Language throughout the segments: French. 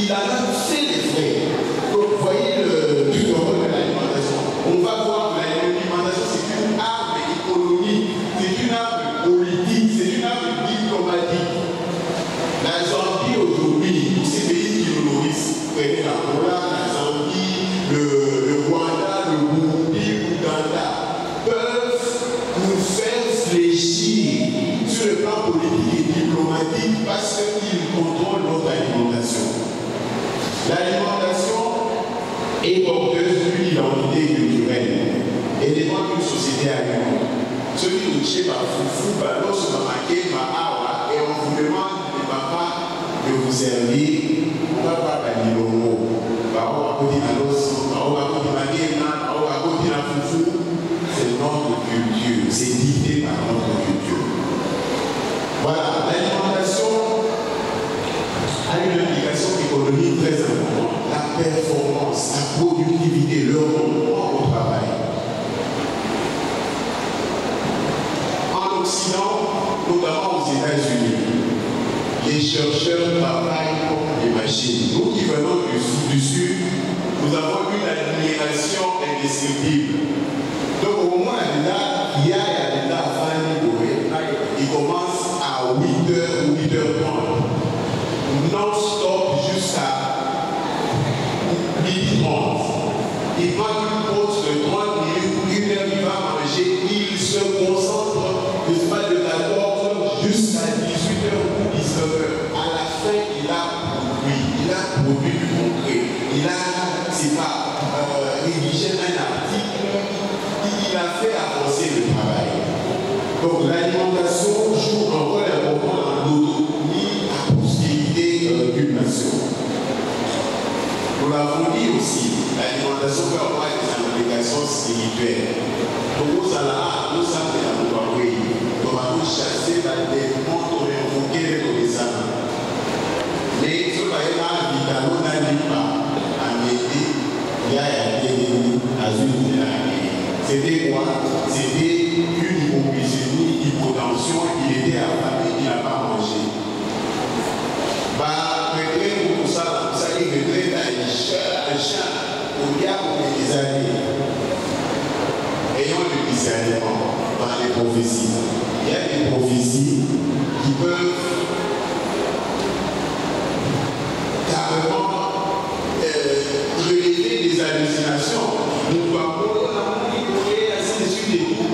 il en a fait les frais. Donc, vous voyez le rôle de l'alimentation. On va voir que l'alimentation, c'est une arme économique, c'est une arme politique, c'est une arme diplomatique. La Zambie aujourd'hui, tous ces pays qui nous nourrissent, prenez l'Angola, la Zambie, le Rwanda, le Burundi, l'Ouganda, peuvent nous faire fléchir sur le plan politique et diplomatique parce qu'ils contrôlent notre alimentation. L'alimentation est porteuse d'une identité culturelle et dépend d'une société alimentaire. Ceux qui nous tirent par foufou, lorsque vous marquez ma awa et on vous demande de papa de vous servir, papa va dire le mot. C'est notre culture, c'est dicté par notre culture. Voilà, l'alimentation a une implication économique très importante. La performance, la productivité, le rendement au travail. En Occident, notamment aux États-Unis, les chercheurs travaillent comme des machines. Nous qui venons du Sud, nous avons une admiration indescriptible. Donc au moins là, il y a là à il commence à 8h ou 8h30. Non-stop jusqu'à 12h30. Il prend une pause de 30 minutes, 1 heure, il va manger, il se concentre, je ne sais pas, de 14h jusqu'à 18h ou 19h. À la fin, il a produit du concret. Il a, c'est pas, rédigé un article, il a fait avancer le travail. Donc l'alimentation joue un rôle important dans l'autonomie, la prospérité d'une nation. Nous l'avons dit aussi, l'alimentation peut avoir des implications spirituelles. Donc nous allons nous savons la nous nous chasser des montres invoquer les examens. Mais ce qui est là, vitamine n'a pas à m'aider, il y a c'était quoi? C'était une hypoglycémie, hypotension, il était affamé, il n'a pas mangé. Bah, pour ça, il retraite un chat au diable des années. Ayant le discernement dans les prophéties. Il y a des prophéties qui peuvent carrément relever des hallucinations. Nous doivent ainsi de suite et tout.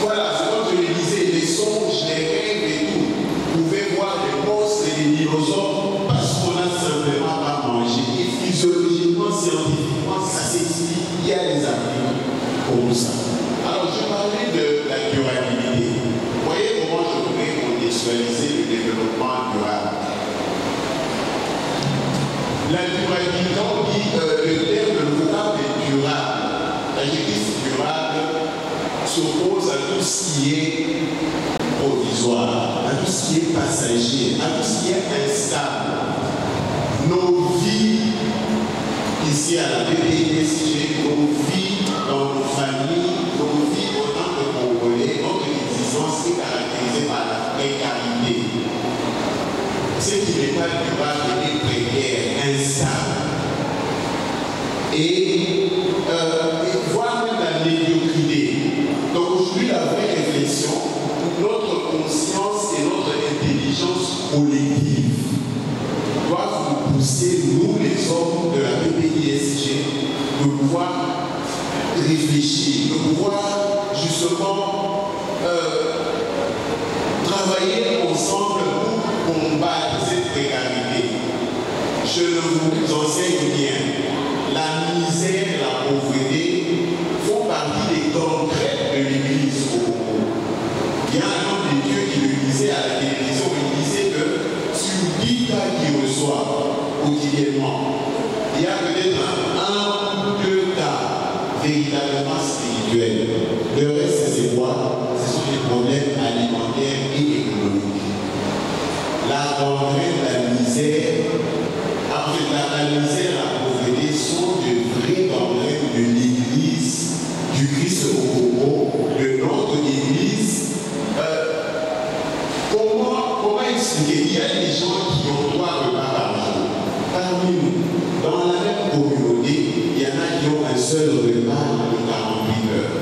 Voilà, c'est comme je le disais, les songes, les rêves et tout. Vous pouvez voir des monstres et des dinosaures parce qu'on a simplement pas mangé. Et physiologiquement, scientifiquement, ça s'explique. Il y a des arguments pour ça. Alors, je parlais de la durabilité. Vous voyez comment je pourrais contextualiser le développement durable. La durabilité, on dit le terme, le vocable est durable. L'adjectif durable s'oppose à tout ce qui est provisoire, à tout ce qui est passager, à tout ce qui est instable. Nos vies, ici à la BPISG, nos vies dans nos familles, nos vies en tant que Congolais, notre existence est caractérisée par la précarité. Ce qui n'est pas durable est précaire, instable. Et voire même la médiocrité. Donc aujourd'hui, la vraie réflexion, notre conscience et notre intelligence collective doivent nous pousser, nous les hommes de la BPISG, de pouvoir réfléchir, de pouvoir justement travailler ensemble pour combattre cette précarité. Je le vous enseigne bien. La misère, la pauvreté font partie des grands traits de l'Église au Congo. Il y a un homme de Dieu qui le disait à la télévision, il disait que sur 10 cas qu'il reçoit quotidiennement, il y a peut-être un ou deux cas véritablement spirituels. Le reste, c'est quoi? Ce sont des problèmes alimentaires et économiques. La gangrène, la misère, la misère, la pauvreté sont de vraies gangrènes de l'Église du Christ au Congo, de notre Église. Comment expliquer? Il y a des gens qui ont 3 repas par jour. seul repas de 48 heures.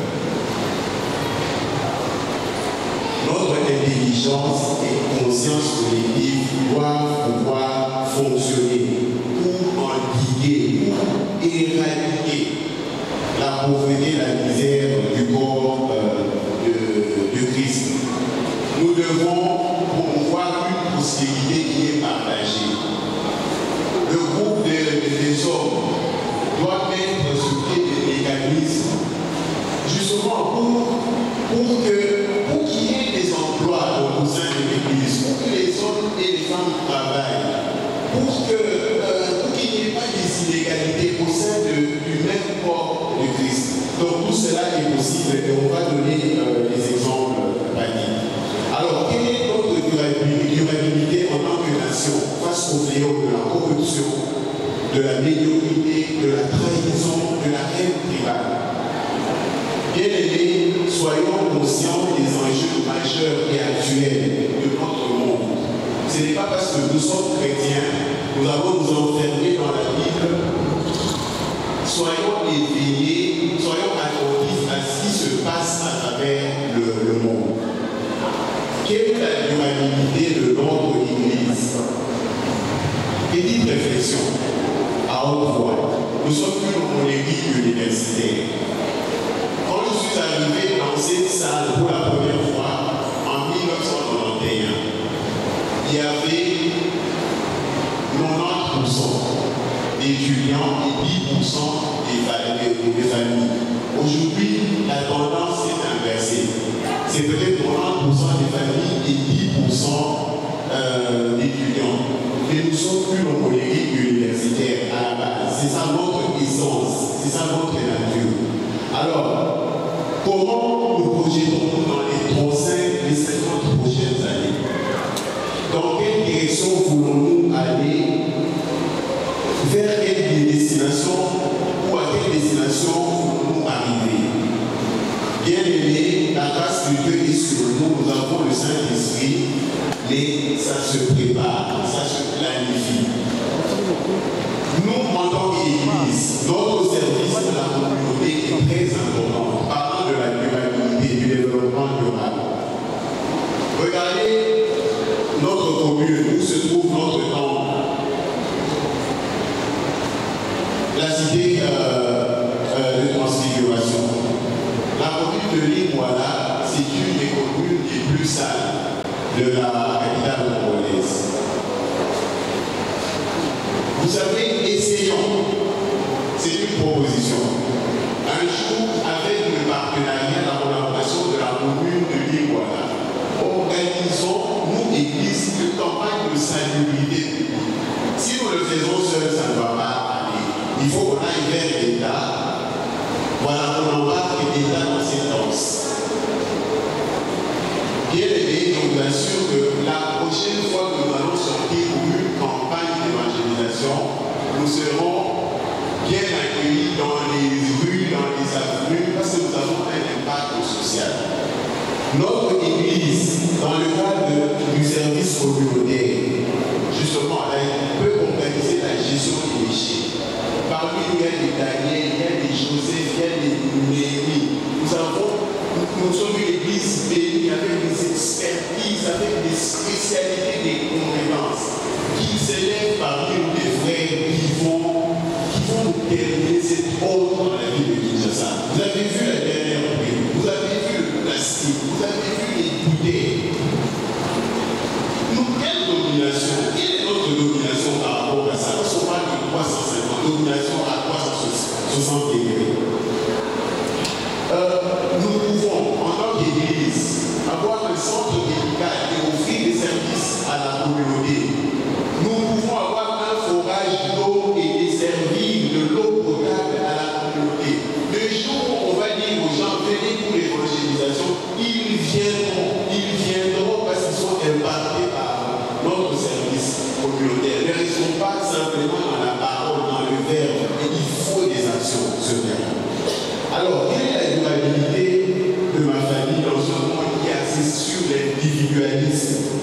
Notre intelligence et conscience collective doivent pouvoir fonctionner pour endiguer, pour éradiquer la pauvreté, la misère du corps de Christ. Nous devons promouvoir une prospérité qui est partagée. Le groupe des hommes doit mettre sur pied des mécanismes justement pour qu'il y ait des emplois au sein de l'Église, pour que les hommes et les femmes travaillent, pour qu'il n'y ait pas des inégalités au sein du même corps de Christ. Donc tout cela est possible et on va donner des exemples pratiques. Alors, quelle est notre durabilité en tant que nation face au fléau de la corruption, de la médiocrité, de la trahison, de la haine tribale? Bien-aimés, soyons conscients des enjeux majeurs et actuels de notre monde. Ce n'est pas parce que nous sommes chrétiens, nous allons nous enfermer dans la Bible. Soyons éveillés, soyons attentifs à ce qui se passe à travers le monde. Quelle est la durabilité de notre Église? Petite réflexion à haute voix. Nous sommes plus dans l'église universitaire. Quand je suis arrivé dans cette salle pour la première fois en 1991, il y avait 90% d'étudiants et 10% des familles. Aujourd'hui, la tendance est inversée. C'est peut-être 90% des familles et 10% d'étudiants. Mais nous sommes plus homologués universitaires à la base. C'est ça notre essence, c'est ça notre nature. Alors, comment nous projetons-nous dans les 35, les 50 prochaines années? Dans quelle direction voulons-nous aller? Vers quelle destination ou à quelle destination voulons-nous arriver? Bien-aimés, la grâce de Dieu est sur nous, nous avons le Saint-Esprit, mais ça se prépare, ça se planifie. Nous, en tant qu'Église, notre service à la communauté est très important. Parlant de la durabilité, du développement durable. Regardez notre commune, où se trouve notre temple. La cité de transfiguration. La commune de Lingouala, c'est une des communes les plus sales de la capitale congolaise. Vous savez, essayons, c'est une proposition. Un jour, avec le partenariat, la collaboration de la commune de Lingouala, organisons, nous, Église, une campagne de salubrité. Si nous le faisons seuls, ça ne va pas aller. Il faut qu'on aille vers l'État. Voilà, on embarque l'État dans cette danse. Bien aimé, je vous assure que la prochaine fois que nous allons sortir pour une campagne d'évangélisation, nous serons bien accueillis dans les rues, dans les avenues, parce que nous avons un impact social. Notre Église, dans le cadre du service communautaire, justement, elle peut organiser la gestion des déchets. Parmi nous, il y a des Daniel, il y a des Joseph, il y a des Néhémie. Nous sommes une église bénie avec des expertises, avec des spécialités, des compétences, qui s'élèvent parmi nous des frères qui vont terminer cette œuvre dans la vie de Kinshasa. Vous avez vu la dernière pluie, vous avez vu le plastique, vous avez vu les bouteilles. Nous, quelle domination? Quelle est notre domination par rapport à ça? Parce qu'on parle de 350, domination à 360 degrés. Nous pouvons, en tant qu'Église, avoir un centre médical et offrir des services à la communauté. Nous pouvons avoir un forage d'eau et desservir de l'eau potable à la communauté. Le jour où on va dire aux gens, venez pour l'évangélisation, ils viendront parce qu'ils sont impactés par notre service communautaire. Ne restons pas simplement dans la parole, dans le verbe, et il faut des actions sur le terrain. Alors, quelle est la durabilité de ma famille dans un monde qui est axé sur l'individualisme,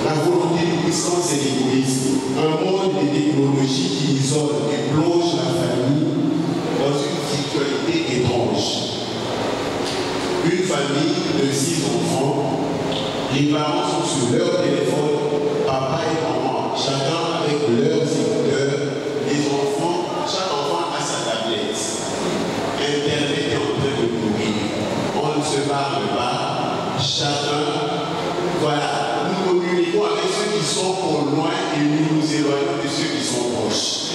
la volonté de puissance et l'égoïsme, un monde de technologies qui isole et plonge la famille dans une Les parents sont sur leur téléphone, papa et maman, chacun avec leurs écouteurs. Les enfants, chaque enfant a sa tablette. Internet est en train de mourir. On ne se parle pas. Chacun, voilà, nous communiquons avec ceux qui sont au loin et nous nous éloignons de ceux qui sont proches.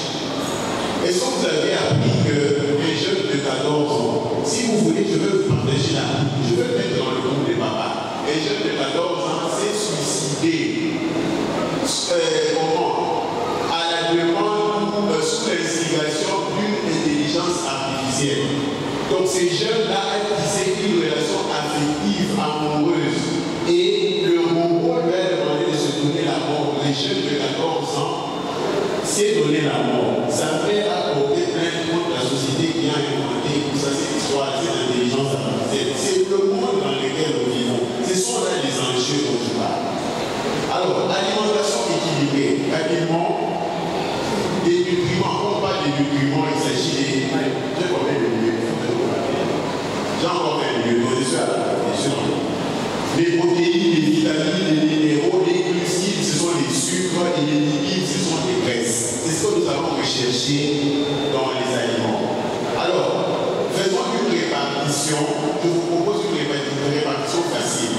Est-ce que vous avez appris qu'un jeune de 14 ans, si vous voulez, je veux vous partager la vie, je veux mettre dans le groupe des papas. Un jeune de 14 ans s'est suicidé à la demande sous l'instigation d'une intelligence artificielle. Donc ces jeunes-là ont tissé une relation affective, amoureuse. Et le robot lui a demandé de se donner la mort. Le jeune de 14 ans s'est donné la mort. Sa mère a porté plainte contre la société qui a inventé tout ça, cette histoire, cette intelligence artificielle. C'est le monde dans lequel nous vivons. Ce sont là les enjeux dont je parle. Alors, alimentation équilibrée, rapidement, des nutriments. Quand on parle des nutriments, il s'agit des... J'ai combien de minutes? J'ai encore 20 minutes, je suis à la question. Les protéines, les vitamines, les minéraux, les glucides, ce sont les sucres, et les lipides, ce sont les graisses. C'est ce que nous avons recherché dans les aliments. Alors, faisons une répartition. Je vous propose une répartition facile.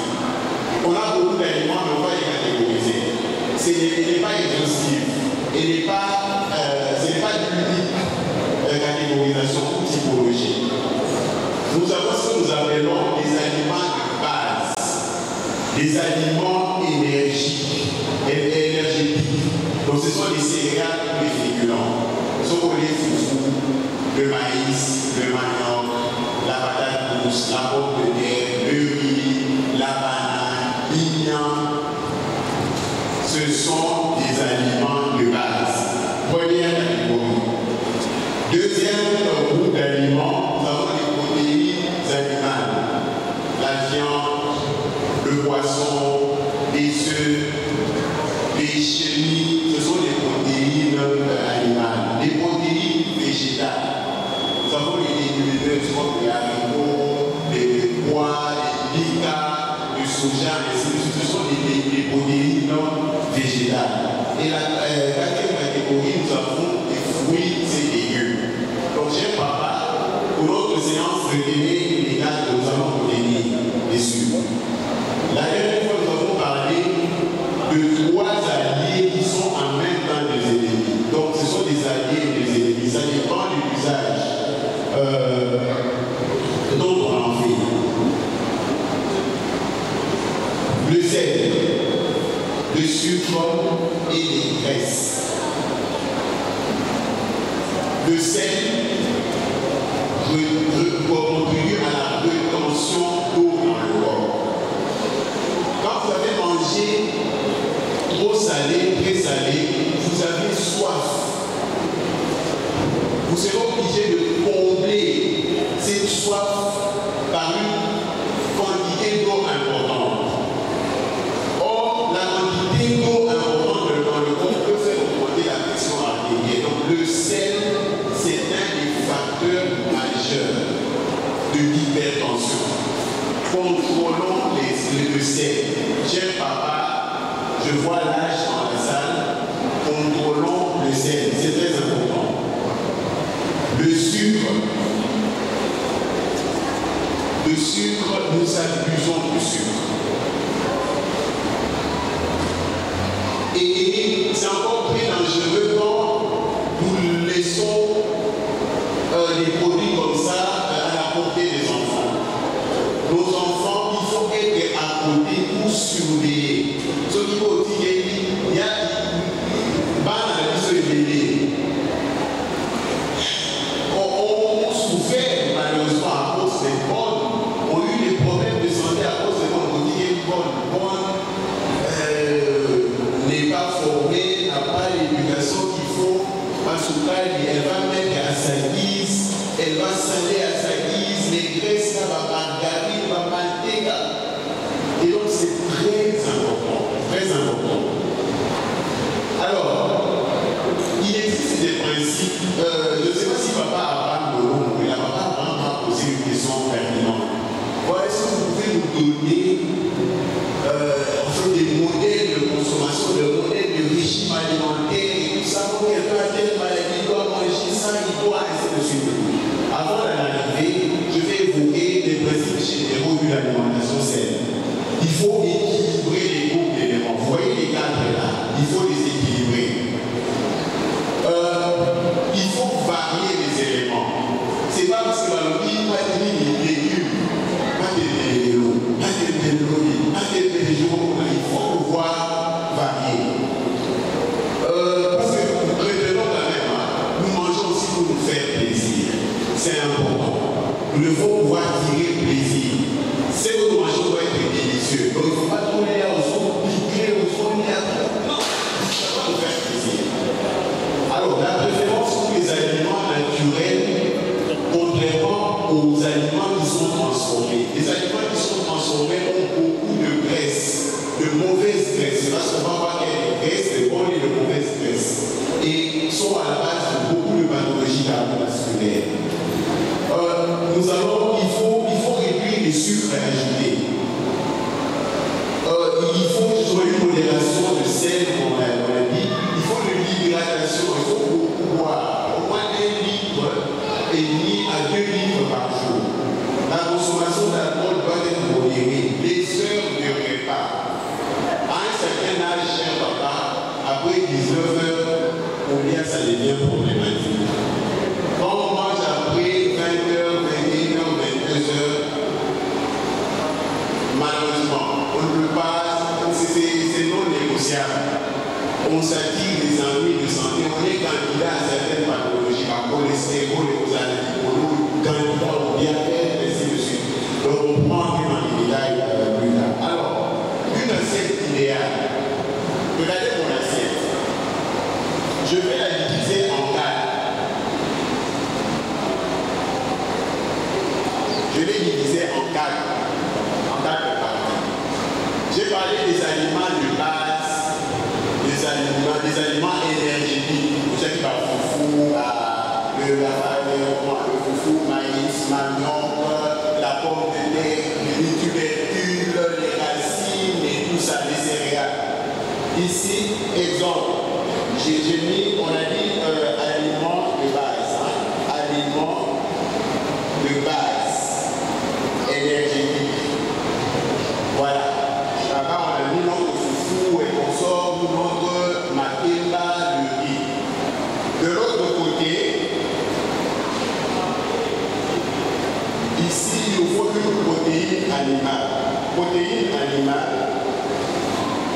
On a beaucoup d'aliments, mais on va les catégoriser. Ce n'est pas exhaustif. Ce n'est pas l'unique catégorisation ou typologie. Nous avons ce que nous appelons les aliments de base, les aliments énergétiques. Donc ce sont les céréales ou les féculents. Ce sont les foufous, le maïs, le manioc, la patate douce, la pomme de terre, le riz, la banane, l'ignan. Ce sont des aliments de base. Première catégorie. Deuxième groupe d'aliments, nous avons les protéines animales. La viande, le poisson, les œufs, les chenilles, ce sont les protéines animales. Les protéines végétales. Nous avons les légumineuses comme les haricots, les pois, les licas, le soja, ainsi de suite. Ce sont les protéines végétales. Et la quatrième catégorie, nous avons les fruits et légumes. Donc, cher papa, pour notre séance, retenez les dates que nous allons retenir dessus. La dernière fois, nous avons parlé de 3 alliés qui sont en même temps des ennemis. Donc, ce sont des alliés et des ennemis. Ça dépend de l'usage dont on en fait. Le sel, le sucre et les graisses. Le sel contribue à la rétention d'eau dans le corps. Quand vous avez mangé trop salé, très salé, vous avez soif. Vous serez obligé de combler cette soif par une quantité d'eau importante. Or, la quantité d'eau importante dans le corps peut faire augmenter la pression artérielle. Donc, le sel, c'est un des facteurs majeurs de l'hypertension. Contrôlons le sel. Cher papa, je vois l'âge dans la salle. Contrôlons le sel. C'est très important. Le sucre. Le sucre, nous abusons du sucre. Et c'est encore très dangereux quand nous laissons les produits comme ça à la portée des enfants. Nos enfants, il faut être à côté pour surveiller. Ce qui faut dire, il y a on souffert malheureusement à cause des bonnes, ont eu des problèmes de santé à cause des bonnes. On dit qu'une bonne n'est pas formée, n'a pas l'éducation qu'il faut. Parce qu'elle va mettre à sa guise, elle va saler à sa guise, les graisses, ça va margarine, va manteca. Et donc c'est très important, très important. Alors, il existe des principes, je ne sais pas si papa Abraham mais la papa Abraham a posé une question pertinente. Est-ce que vous pouvez nous donner il faut pouvoir tirer plaisir. Ce que nous mangeons doit être délicieux. Donc il ne faut pas tourner là au son, piquer au son, non, ça va nous faire plaisir. Alors la préférence pour les aliments naturels, contrairement aux aliments qui sont transformés. Les aliments qui sont transformés ont beaucoup de graisse, de mauvaise graisse. Parce qu'on va voir qu'il y a des graisses, de bonnes et de mauvaises graisses. Et sont à la base de beaucoup de pathologies cardiovasculaires. Il faut réduire les sucres ajoutés. Il faut une modération de sel, on l'a dit. Il faut de l'hydratation. Il faut beaucoup boire. Au moins 1,5 litre à 2 litres par jour. La consommation d'alcool doit être modérée. Les heures de repas. À un certain âge, cher papa, après 19 heures, combien ça devient problématique. Quand on mange après 20h, 21h, 22h, malheureusement, on ne peut pas, c'est non négociable. On s'attire des ennuis de santé, on est candidat à certaines pathologies, par cholestérol et aux allergies, candidat au diabète, ainsi de suite. Donc on prend dans les détails plus tard. Alors, une assiette idéale. Regardez mon assiette. Je vais la diviser en 4. Je l'ai divisée en 4 parties. J'ai parlé des aliments de base, des aliments énergétiques. Vous savez par foufou, le foufou, maïs, manioc, la pomme de terre, les tubercules, les racines et tout ça, les céréales. Ici, exemple. J'ai mis, on a dit aliments de base, aliments de base énergétique. Voilà. Là-bas, on a mis notre foufou et consort, notre makemba, le riz. De l'autre côté, ici, il nous faut une protéine animale. Protéine animale,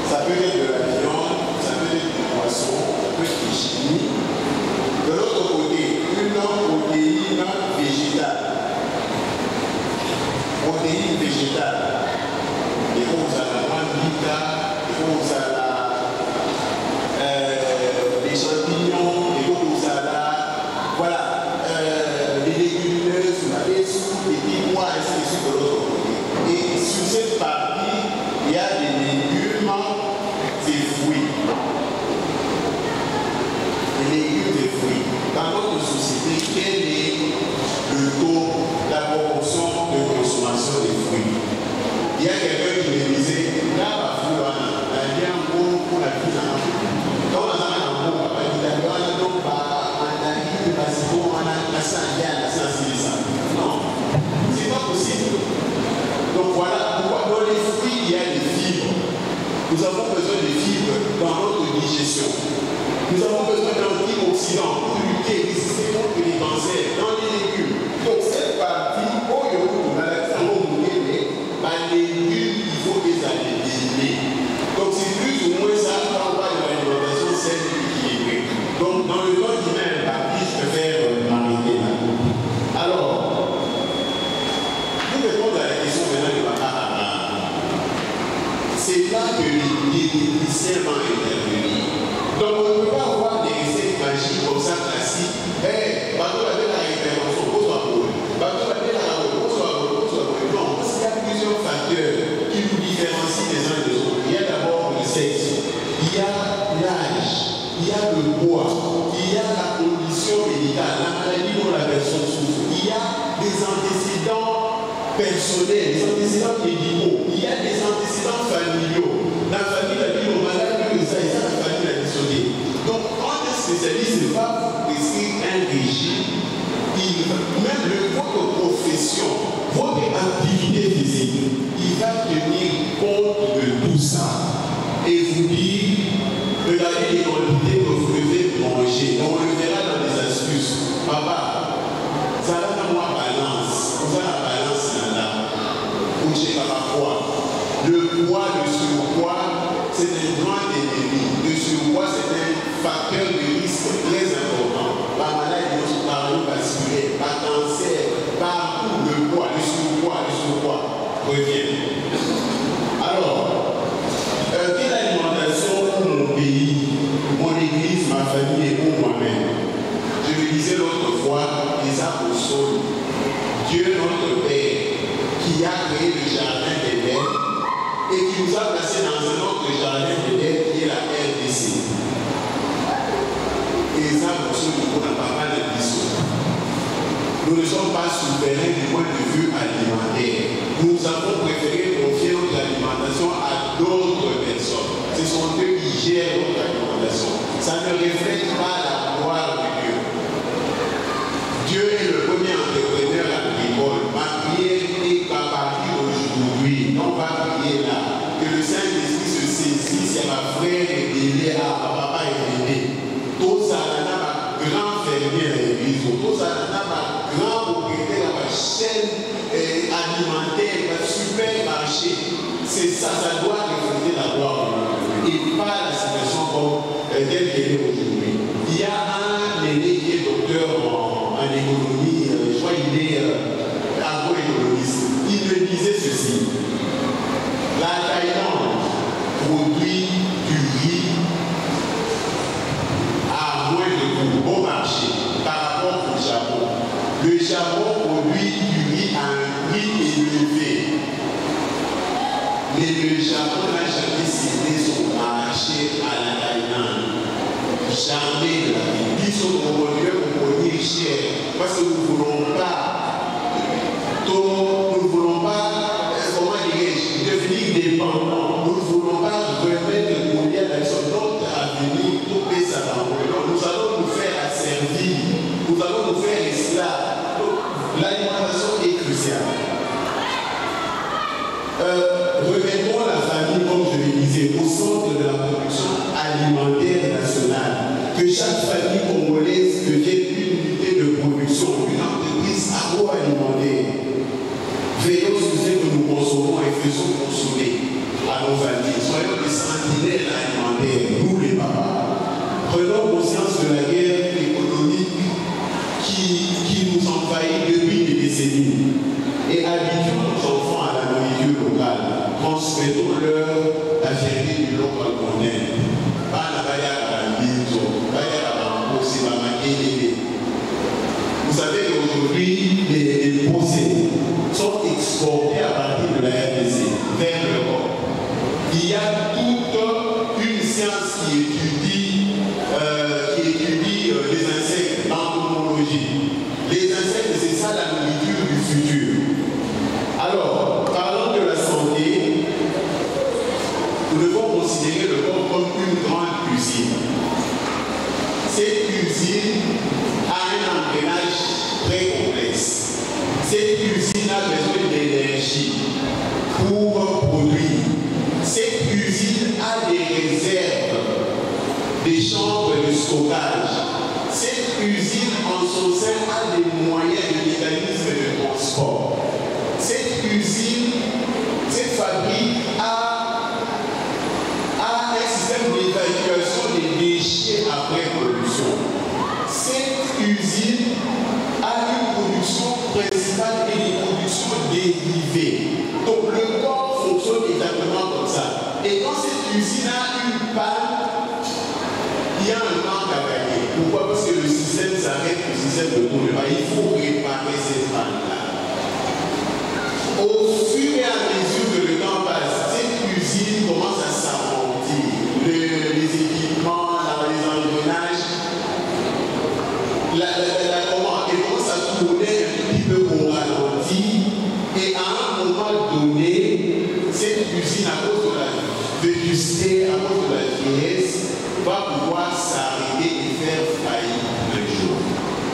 ça peut être de la viande, ça peut être du poisson, ça peut être du chimie. De l'autre côté, une protéine végétale. Protéine végétale. Et vous avez la vita, vous avez les champignons, et vous avez voilà, les légumineuses, les soupes, les petits pois, ainsi de suite de l'autre côté. Et sur cette partie, il y a des légumes et fruits. Les légumes et fruits. Dans notre société, quel est le taux, la proportion de consommation des fruits? Il y a quelqu'un qui me disait, là, la fruit, il y a un mot pour la vie. Quand on a un mot, il y a un mot, non, c'est pas possible. Donc voilà pourquoi dans les fruits, il y a des fibres. Nous avons besoin de fibres dans notre digestion. Nous avons besoin d'antioxydants pour lutter, résister contre les cancers dans les légumes. Donc cette partie, les légumes, il faut les alimenter. Donc c'est plus ou moins ça quand on parle de l'alimentation saine et équilibrée. Donc dans le temps qui met un parti, je préfère m'arrêter là. Alors, pour répondre à la question maintenant de Papa Abraham, c'est là que les diététiciens vont intervenir. Donc on ne peut pas avoir des recettes magiques comme ça classiques. Hey, bateau la belle intervention, pose-toi pour eux. Bateau la belle pose-toi pour eux. Non, parce qu'il y a plusieurs facteurs qui nous différencient les uns des autres. Il y a d'abord le sexe, il y a l'âge, il y a le poids, il y a la condition médicale, la maladie dont la personne souffre, il y a des antécédents personnels, des antécédents médicaux, il y a des antécédents familiaux. La famille a dit au malade que ça, la famille l'a dissocié. Donc, quand un spécialiste ne va vous prescrire un régime, même votre profession, votre activité physique, il va tenir compte de tout ça et vous dire, regardez les quantités que vous devez manger. On le verra dans les astuces. Papa, ça va dans moi balance. Vous avez la balance là. Vous j'ai pas quoi. Le poids, le surpoids, c'est un grand ennemi. Le surpoids, c'est un facteur de risque très important. Par maladie cardiovasculaire, par cancer, par le Amen. Je le disais l'autre fois, Isaac au sol, Dieu notre Père, qui a créé le jardin d'Éden et qui nous a placés dans un autre jardin d'Éden qui est la RDC. Isaac au sol, on n'a pas mal de bisous. Nous ne sommes pas souverains du point de vue alimentaire. Nous avons préféré confier notre alimentation à d'autres personnes. Ce sont eux qui gèrent notre alimentation. Ça ne reflète pas la gloire de Dieu. Dieu est le premier entrepreneur agricole. Ma prière est qu'à partir d'aujourd'hui, on va prier là, que le Saint-Esprit se saisisse à ma frère et délai à papa et bébé. Tout ça, là, ma grand fermier à l'église, tout ça, là, ma grand propriétaire, ma chaîne alimentaire, ma supermarché. C'est ça, ça doit refléter la gloire de Dieu. Et pas la situation comme telle qu'elle est aujourd'hui. Il y a un aîné qui est docteur en économie, je crois qu'il est agroéconomiste. Il me disait ceci. La Thaïlande produit du riz à moins de coût au marché par rapport au Japon. Le Japon produit du riz à un prix élevé. Mais le Japon n'a jamais cédé son marché à la Thaïlande. Jamais de la vie. Ils sont convenus pour produire cher. Parce que nous ne voulons pas, comment dirais-je, devenir dépendants. Nous ne voulons pas remettre le monde à notre avenir pour payer sa parole. Nous allons nous faire asservir. Nous allons nous faire esclaves. L'alimentation est cruciale. Remettons la famille, comme je le disais, au centre de la production alimentaire nationale. Que chaque famille congolaise devienne une unité de production, une entreprise agroalimentaire. Veillons sur ce que nous consommons et faisons consommer à nos familles. Soyons des sentinelles alimentaires, nous les papas. Prenons conscience de la guerre économique qui nous envahit depuis des décennies. Et habituons nos enfants à la nourriture locale. Transmettons-leur la fierté du local qu'on aime. Pas la bagarre à la maison, bagarre à la maison, c'est ma maquille. Vous savez qu'aujourd'hui, les procès sont exportés à partir de la RDC vers l'Europe. Il y a toute une science qui étudie les insectes, l'entomologie. Les insectes, c'est ça la nourriture du futur. Alors, parlant de la santé, nous devons considérer le corps comme une grande cuisine. Cette cuisine a un engrenage très complexe. Cette cuisine a besoin d'énergie pour produire. Cette cuisine a des réserves, des chambres de stockage. Cette cuisine en son sein a des moyens de mécanismes de transport. Cette cuisine, cette fabrique a un système d'évacuation des déchets après production. Cette cuisine a une production principale et des productions dérivées. Donc le corps fonctionne exactement comme ça. Et quand cette cuisine a une panne, il y a un manque à gagner. Pourquoi? Parce que le système s'arrête, le système ne tourne pas. Il faut réparer cette panne-là. Au fur et à mesure que le temps passe, cette cuisine commence à s'arrondir. Les équipements, les engrenages, elle commence à tourner un petit peu au ralenti. Et à un moment donné, cette cuisine, à cause de la vétusté, à cause de la vieillesse, va pouvoir s'arrêter et faire faillite un jour.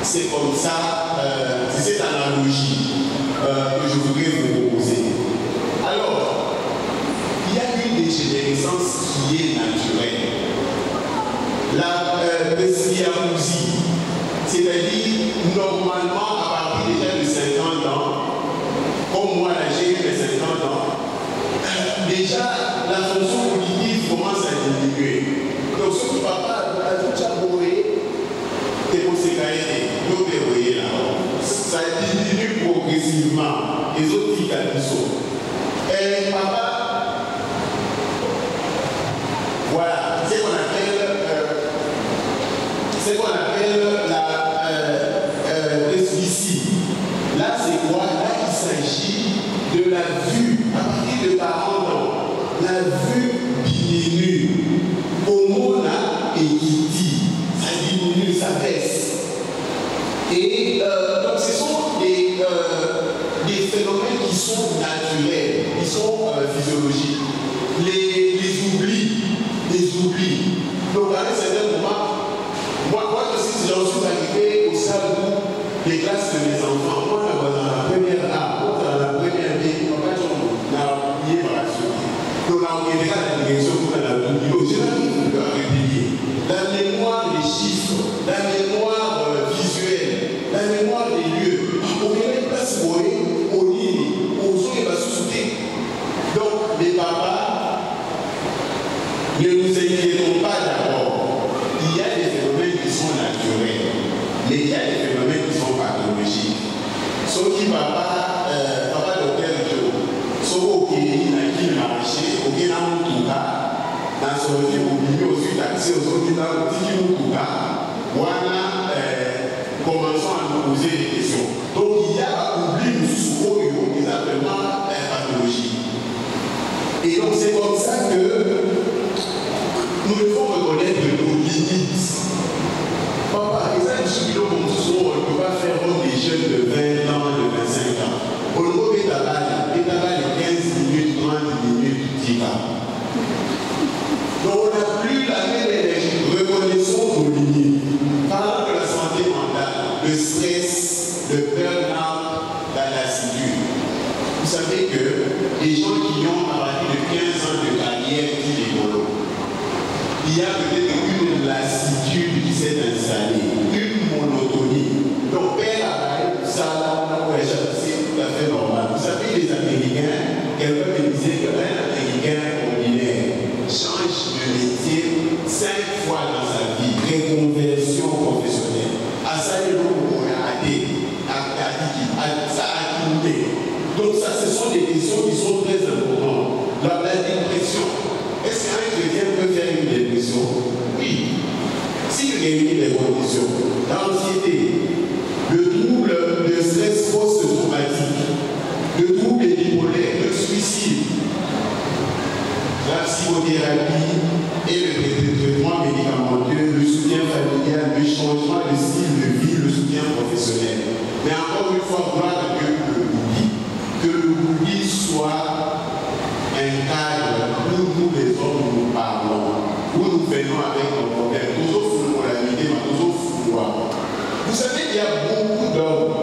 C'est comme ça, c'est cette analogie que je voudrais vous proposer. Alors, il y a une dégénérescence qui est naturelle. La presbyacousie, c'est-à-dire normalement à partir déjà de 50 ans, comme moi là j'ai eu mes 50 ans, déjà la fonction cognitive commence à diminuer. Donc ce que papa a tout aboué, c'est pour ces cahiers, nous voyez là, ça diminue progressivement. Les autres filles qui sont. Et papa, voilà, c'est ce qu'on appelle ce qu'on appelle la presbytie. Là, c'est quoi? Là, il s'agit de la vue à partir de 40 ans. La vue diminue. Pomona et Kiti, ça diminue, ça baisse. Et donc, ce sont des phénomènes qui sont naturels, qui sont physiologiques. Les oublis. Donc, à un certain moment, moi aussi, j'en suis arrivé au stade où les classes de mes enfants, moi, dans la première A, dans la première B, on a oublié par la suite. Donc, on a oublié la direction pour la vidéo. Je n'arrive plus à réveiller. La mémoire des chiffres, la mémoire visuelle, la mémoire des lieux. On ne peut pas se voir au lit, aux gens, il va se souter. Donc, les papas, ne nous inquiétons pas d'abord. Il y a des phénomènes qui sont naturels, mais il y a des phénomènes qui sont pathologiques. Ceux qui papa docteur Joe, ceux qui n'a marché, qui n'a pas tout cas, dans ce qui est oublié aussi taxé, ceux qui n'a pas tout cas, voilà, commençons à nous poser des questions. Donc il y a oublié sous des appellement pathologiques. Et donc c'est comme ça que nous devons reconnaître nos limites. Papa, les gens qui sont comme ce on ne peut pas faire comme des jeunes de 20 ans, de 25 ans. On ne peut pas les 15 minutes, 30 minutes, 10 ans. Donc on n'a plus la même énergie. Reconnaissons nos limites. Parlons de la santé mentale, le stress, le burn-out, la lassitude. Vous savez que les gens qui ont à partir de 15 ans de carrière qui développent, il y a peut-être une lassitude qui s'est installée, une monotonie. Donc, père, ça, c'est tout à fait normal. Vous savez, les Américains, quelqu'un me disait qu'un Américain ordinaire change de métier 5 fois dans sa vie, réconversion professionnelle. À ça, il faut arrêter, ça a quitté. Donc, ça, ce sont des questions qui sont très importantes. La dépression. Est-ce qu'un chrétien peut faire une dépression? Oui. S'il réunit les conditions, l'anxiété, le trouble de stress post-traumatique, le trouble bipolaire, le suicide, la psychothérapie et le traitement médicamenteux, le soutien familial, le changement de style de vie, le soutien professionnel. Mais encore une fois, gloire à Dieu que l'oubli soit un cadre où nous les hommes nous parlons, où nous venons avec nos problèmes, toujours sous moralité, mais toujours sous loi. Vous savez qu'il y a beaucoup d'hommes,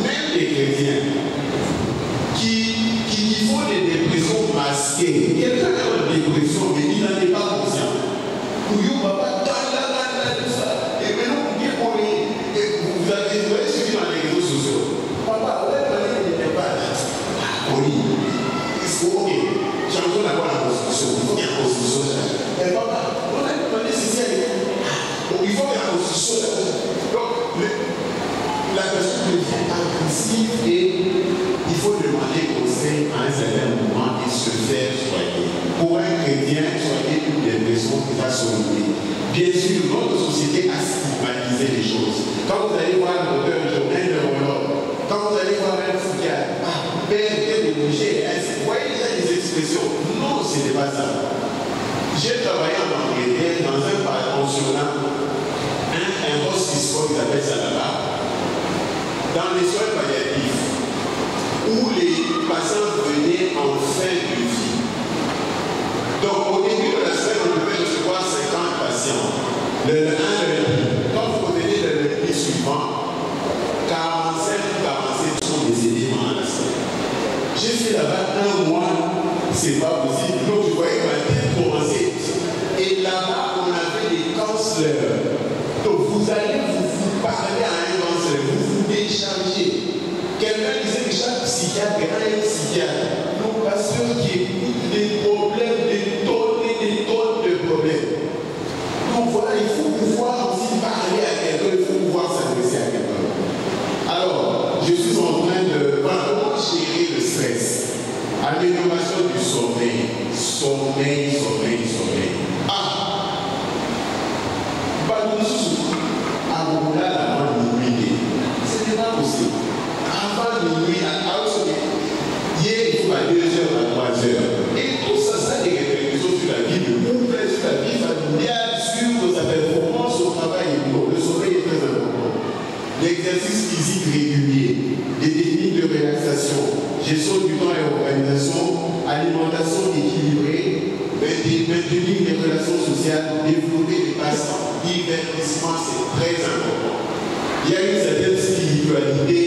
même des chrétiens, qui font des dépressions masquées. Quelqu'un est en dépression, mais il n'en est pas conscient. Pour vous, papa, tout ça. Et maintenant, vous avez suivi dans les réseaux sociaux. Papa, il n'était pas là. Oui. Ok, changeons d'abord la constitution. Il faut qu'il y ait une constitution. Mais papa, on a demandé ceci à donc il faut qu'il y ait une constitution. Donc, la personne devient agressive et il faut demander conseil à un certain moment et se faire soigner. Pour un chrétien, soigner une dépression qui va s'oublier. Bien sûr, notre société a stigmatisé les choses. Quand vous allez voir un docteur, un neurologue, quand vous allez voir un psychiatre, père, débouché, vous voyez déjà des expressions. Non, ce n'est pas ça. J'ai travaillé en Angleterre dans un pensionnat, un hospice, comme ils appellent ça là-bas, dans les soins palliatifs, où les patients venaient en fin de vie. Donc, au début de la semaine, on devait recevoir 50 patients. Le lundi, quand vous revenez le lundi suivant, 45 ou 47 sont décédés pendant la semaine. J'ai fait là-bas 1 mois, c'est pas possible. Donc je voyais ma tête commencer. Et là-bas, on avait des cancers. Donc vous allez vous parler à un cancer, vous déchargez. Quelqu'un disait que chaque psychiatre est un psychiatre. Donc patient qui écoute des problèmes, des tonnes et des tonnes de problèmes. Donc voilà, il faut pouvoir aussi parler à quelqu'un, il faut pouvoir s'adresser à quelqu'un. Alors, je suis en train de vraiment gérer le stress. Amélioration du sommeil. Sommeil. Ah! Pas de sous. tribunal avant minuit. Ce n'est pas possible. Avant minuit, hier, il faut à 2h, à 3h. Et tout ça, ça a des répercussions sur la vie de couple, sur la vie familiale, sur sa performance au travail. Le sommeil est très important. L'exercice physique régulier, des techniques de relaxation, gestion du temps et organisation, alimentation équilibrée, maintenir les relations sociales, développer des passe-temps, divertissement, c'est très important. Il y a une certaine spiritualité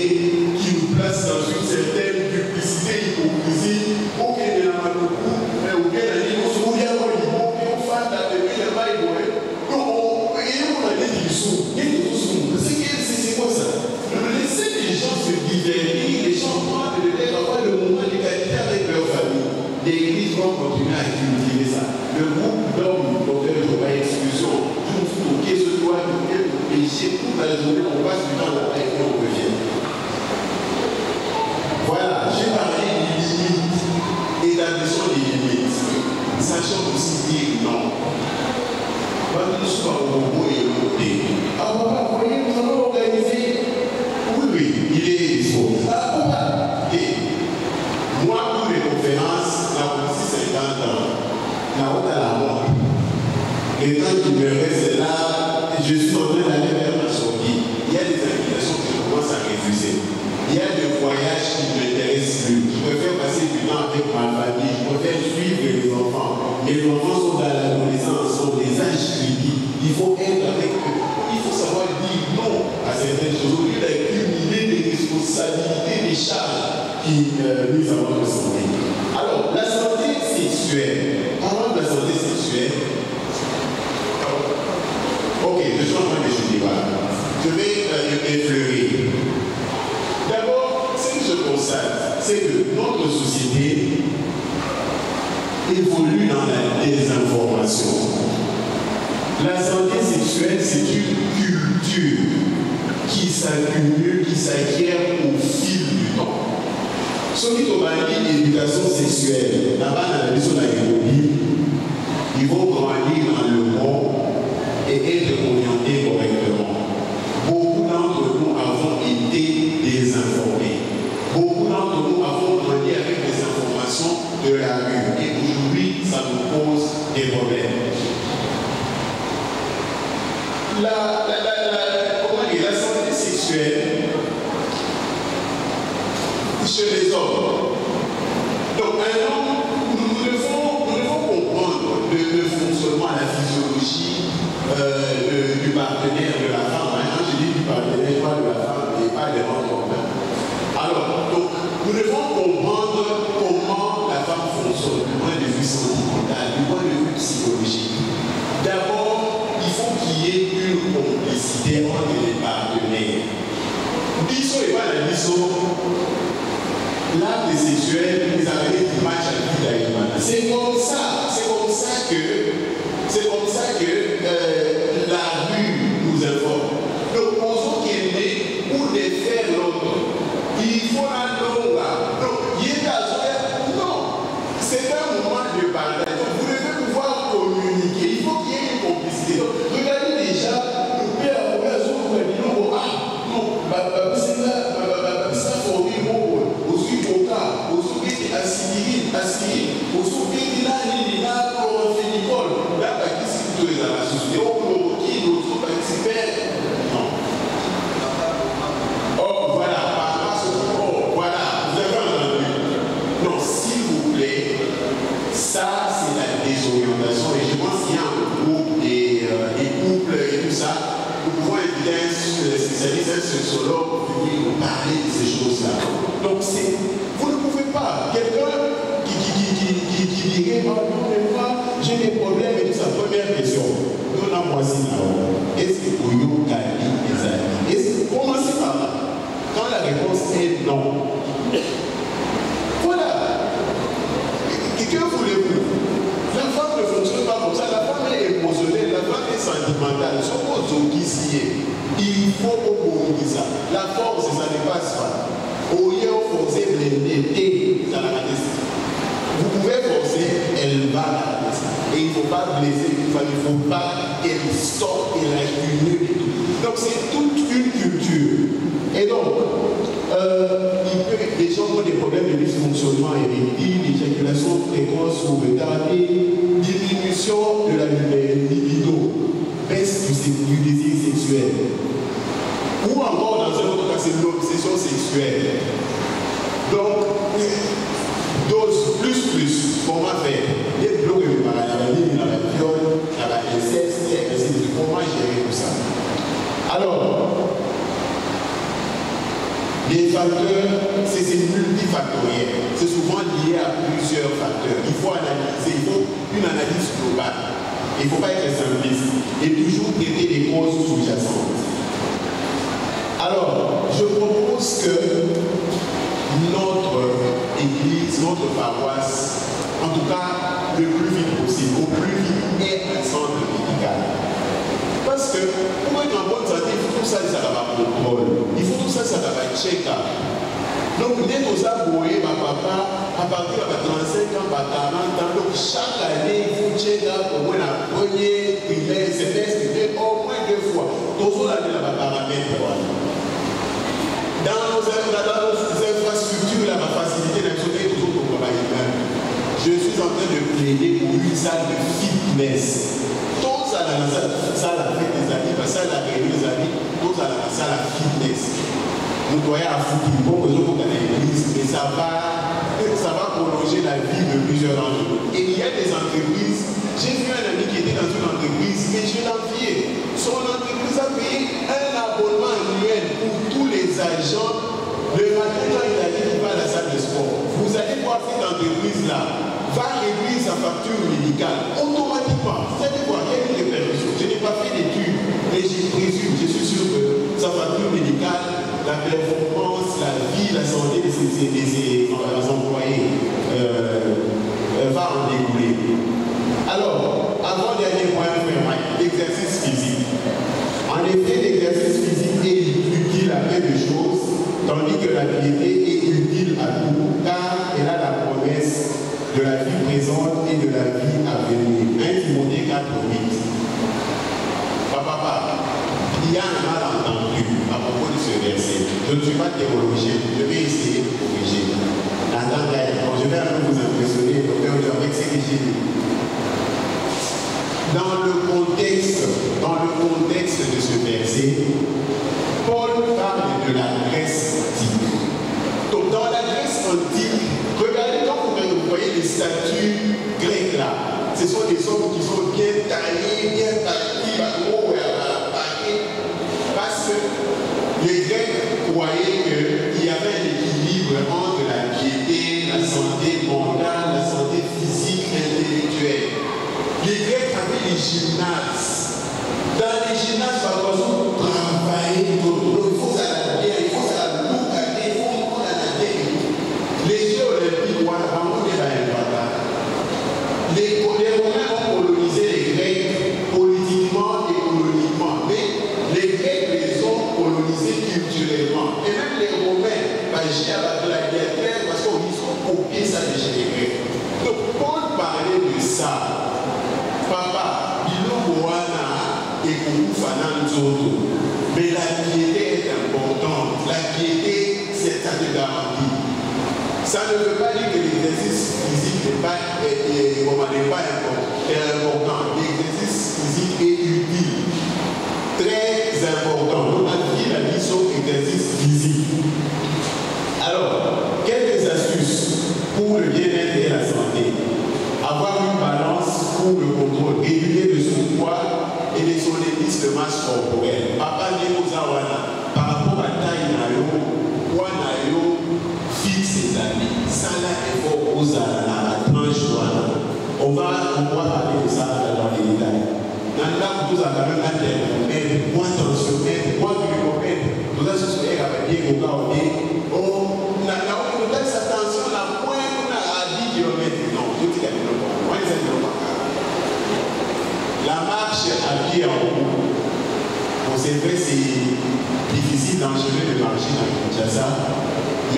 qui nous place dans une certaine duplicité, hypocrisie, auquel il y a un coup, mais auquel il y a un coup, il y a un coup, il y a un fan d'appeler le maïs, donc, et on a des dissous, c'est quoi ça? Laissez les gens se divertir, les gens prennent avoir le moment de qualité avec leur famille. L'église va continuer à cultiver ça. Le groupe d'hommes, docteur de pas exclusion, tout ce ce doit être péché toute la journée, on passe du temps là-bas et puis on revient. Voilà, j'ai parlé des limites, établissons des limites, sachant aussi dire non. Pas tout soit au robot et au côté. Ah, papa, vous voyez, nous allons organiser. Oui, il est disponible. Ah, papa. Et moi, pour les conférences, la police 50 ans, la route à la mort. Et quand il me reste là, je suis en train d'aller vers ma sortie. Il y a des invitations que je commence à refuser. Il y a des voyages qui m'intéressent plus. Je préfère passer du temps avec ma famille. Je préfère suivre les enfants. Les enfants sont dans l'adolescence, sont des âges critiques. Il faut être avec eux. Il faut savoir dire non à certaines choses. Au lieu d'accumuler des responsabilités, des charges qui nous avons ressenties. Alors, la santé sexuelle. Parlons de la santé sexuelle. Ok, je suis en train de décider. Je vais effleurer. D'abord, ce que je constate, c'est que notre société évolue dans la désinformation. La santé sexuelle, c'est une culture qui s'accumule, qui s'acquiert au fil du temps. Ceux qui ont parlé d'éducation sexuelle, là-bas dans la mission de la Nairobi, ils vont grandir dans le monde et être orientés correctement. Beaucoup d'entre nous avons été désinformés. Beaucoup d'entre nous avons grandi avec des informations de la rue. Et aujourd'hui, ça nous pose des problèmes. La santé sexuelle chez les hommes. Donc, un homme, nous devons comprendre le fonctionnement, la physiologie du partenaire de la femme. Quand je dis du partenaire, pas de la femme et pas des hommes. Alors, donc, nous devons comprendre comment la femme fonctionne du point de vue sentimental, du point de vue psychologique. D'abord, il faut qu'il y ait une complicité entre les partenaires. Biso et pas la biso, l'acte sexuel, ils avaient du match à vie d'Aïmana. C'est comme ça que la rue nous informe. Donc, posons qu'il est né pour défaire l'autre. Il faut un long là. Donc, il est à non. C'est un moment de partage. Donc, vous devez pouvoir communiquer. Il faut qu'il y ait une complicité. Donc, regardez déjà, le père, le jour où il dit non, c'est là, ça formé bon, au suite au cas, au suite assigné, au suite là, il y a chlorophénicol. Là, qui c'est plutôt les associés, au chloroquine, au suite non. Oh, voilà. Ça, c'est la désorientation. Et je pense qu'il y a un groupe des couples et tout ça. Nous pouvons inviter un spécialiste, un sexologue pour venir nous parler de ces choses-là. Donc, vous ne pouvez pas. Quelqu'un qui dirait, oh, non, mais moi, j'ai des problèmes et tout ça. Première question. Nous n'en voici là-haut. Est-ce que vous avez des amis? Est-ce que vous commencez par là? Quand la réponse est non. Voilà. Que voulez-vous? La femme ne fonctionne pas comme ça. La femme est émotionnelle, la femme est sentimentale. Il faut au ça. La force, ça ne passe pas. Au lieu de forcer l'été, ça la laisse. Vous pouvez forcer, elle va la laisser. Et il ne faut pas blesser, il ne faut pas qu'elle sorte et la accumule et tout. Donc c'est toute une culture. Et donc, les gens ont des problèmes de dysfonctionnement érectile, d'éjaculation précoce ou retardée, diminution de la libido, baisse du désir sexuel. Ou encore, dans un autre cas, c'est l'obsession sexuelle. Donc, dose plus, comment faire? Les blocs de maladie, la viol, la inceste, comment gérer tout ça? Alors, les facteurs, c'est multifactoriel. C'est souvent lié à plusieurs facteurs. Il faut analyser, il faut une analyse globale. Il ne faut pas être simpliste. Et toujours traiter les causes sous-jacentes. Alors, je propose que notre église, notre paroisse, en tout cas le plus vite possible, au plus vite, ait un centre médical. Parce que pour être en bonne santé, il faut tout ça, ça va contrôle. Il faut tout ça, ça va check-up. Donc, dès que ça, papa, à partir de 35 ans, 40 ans, donc chaque année, il faut check-up au moins la première primaire, semestre, au moins 2 fois. Toujours l'année, là, paramètre. Dans nos infrastructures, la facilité d'actionner toujours pour travailler. Je suis en train de plaider pour une salle de fitness. Tous à la salle à faire des amis, la salle à réunir des amis, tous à la salle à fitness. Vous voyez à football, je vous connais l'église, mais ça va prolonger la vie de plusieurs d'entre nous. Et il y a des entreprises, j'ai vu un ami qui était dans une entreprise, mais je l'enviais. Son entreprise a payé un abonnement annuel pour tous les agents. Le matin, quand il a dit qu'il va à la salle de sport, vous allez voir cette entreprise-là va réduire sa facture médicale automatiquement. Vous allez voir, il y a une répercussion. Je n'ai pas fait d'études, mais je présume, je suis sûr que sa facture médicale, la performance, la vie, la santé de ses employés va en découler. Alors, avant-dernier point, l'exercice physique. En effet, l'exercice physique est utile à plein de choses, tandis que la piété est utile à tout, car elle a la promesse de la vie présente et de la vie à venir. 1 Timothée 4:8. Papa, il y a un malentendu à propos de ce verset. Je ne suis pas théologien, je vais essayer de corriger. Je vais un peu vous impressionner avec ce que j'ai dit. Dans le contexte de ce verset, Paul parle de la Grèce antique. Donc dans la Grèce antique, regardez quand vous voyez les statues grecques là, ce sont des hommes qui sont bien taillés, bien bâtis, parce que les Grecs croyaient qu'il y avait un équilibre entre la piété, la santé mentale, la santé physique, intellectuelle. Les Grecs avaient les gymnases. Dans les gymnases, par exemple, travailler, il faut s'adapter, il faut s'adapter, il faut s'adapter. Les Jeux olympiques, les Romains ont colonisé les Grecs politiquement et économiquement, mais les Grecs les ont colonisés culturellement. Et même les Romains, j'ai à la guerre parce qu'ils ont copié ça de chez les Grecs. Donc, Paul parlait de ça. Papa, mais la piété est importante. La piété, ça te garantit. Ça ne veut pas dire que l'exercice physique n'est pas important. L'exercice physique est utile. Très important. Donc la vie sauf exercice physique. Alors, quelques astuces pour le bien-être et la santé. Avoir une balance pour le contrôle régulier de son poids et de son indice de masse corporelle. Papa Néozawana, par rapport à taille nayo, poids nayo, fixe ses amis. Ça là est fort aux la tranche douane. On va parler de ça dans les détails. Dans là, vous avez même un thermomètre, moins tensiomètre, moins glucomètre. Nous avons ce qu'on a bien au cas où on a sa tension à point à 10 km. Non, je dis qu'il y a moins de 5 km. La marche à pied en haut, bon, c'est vrai, c'est difficile d'enchaîner de marcher dans Kinshasa,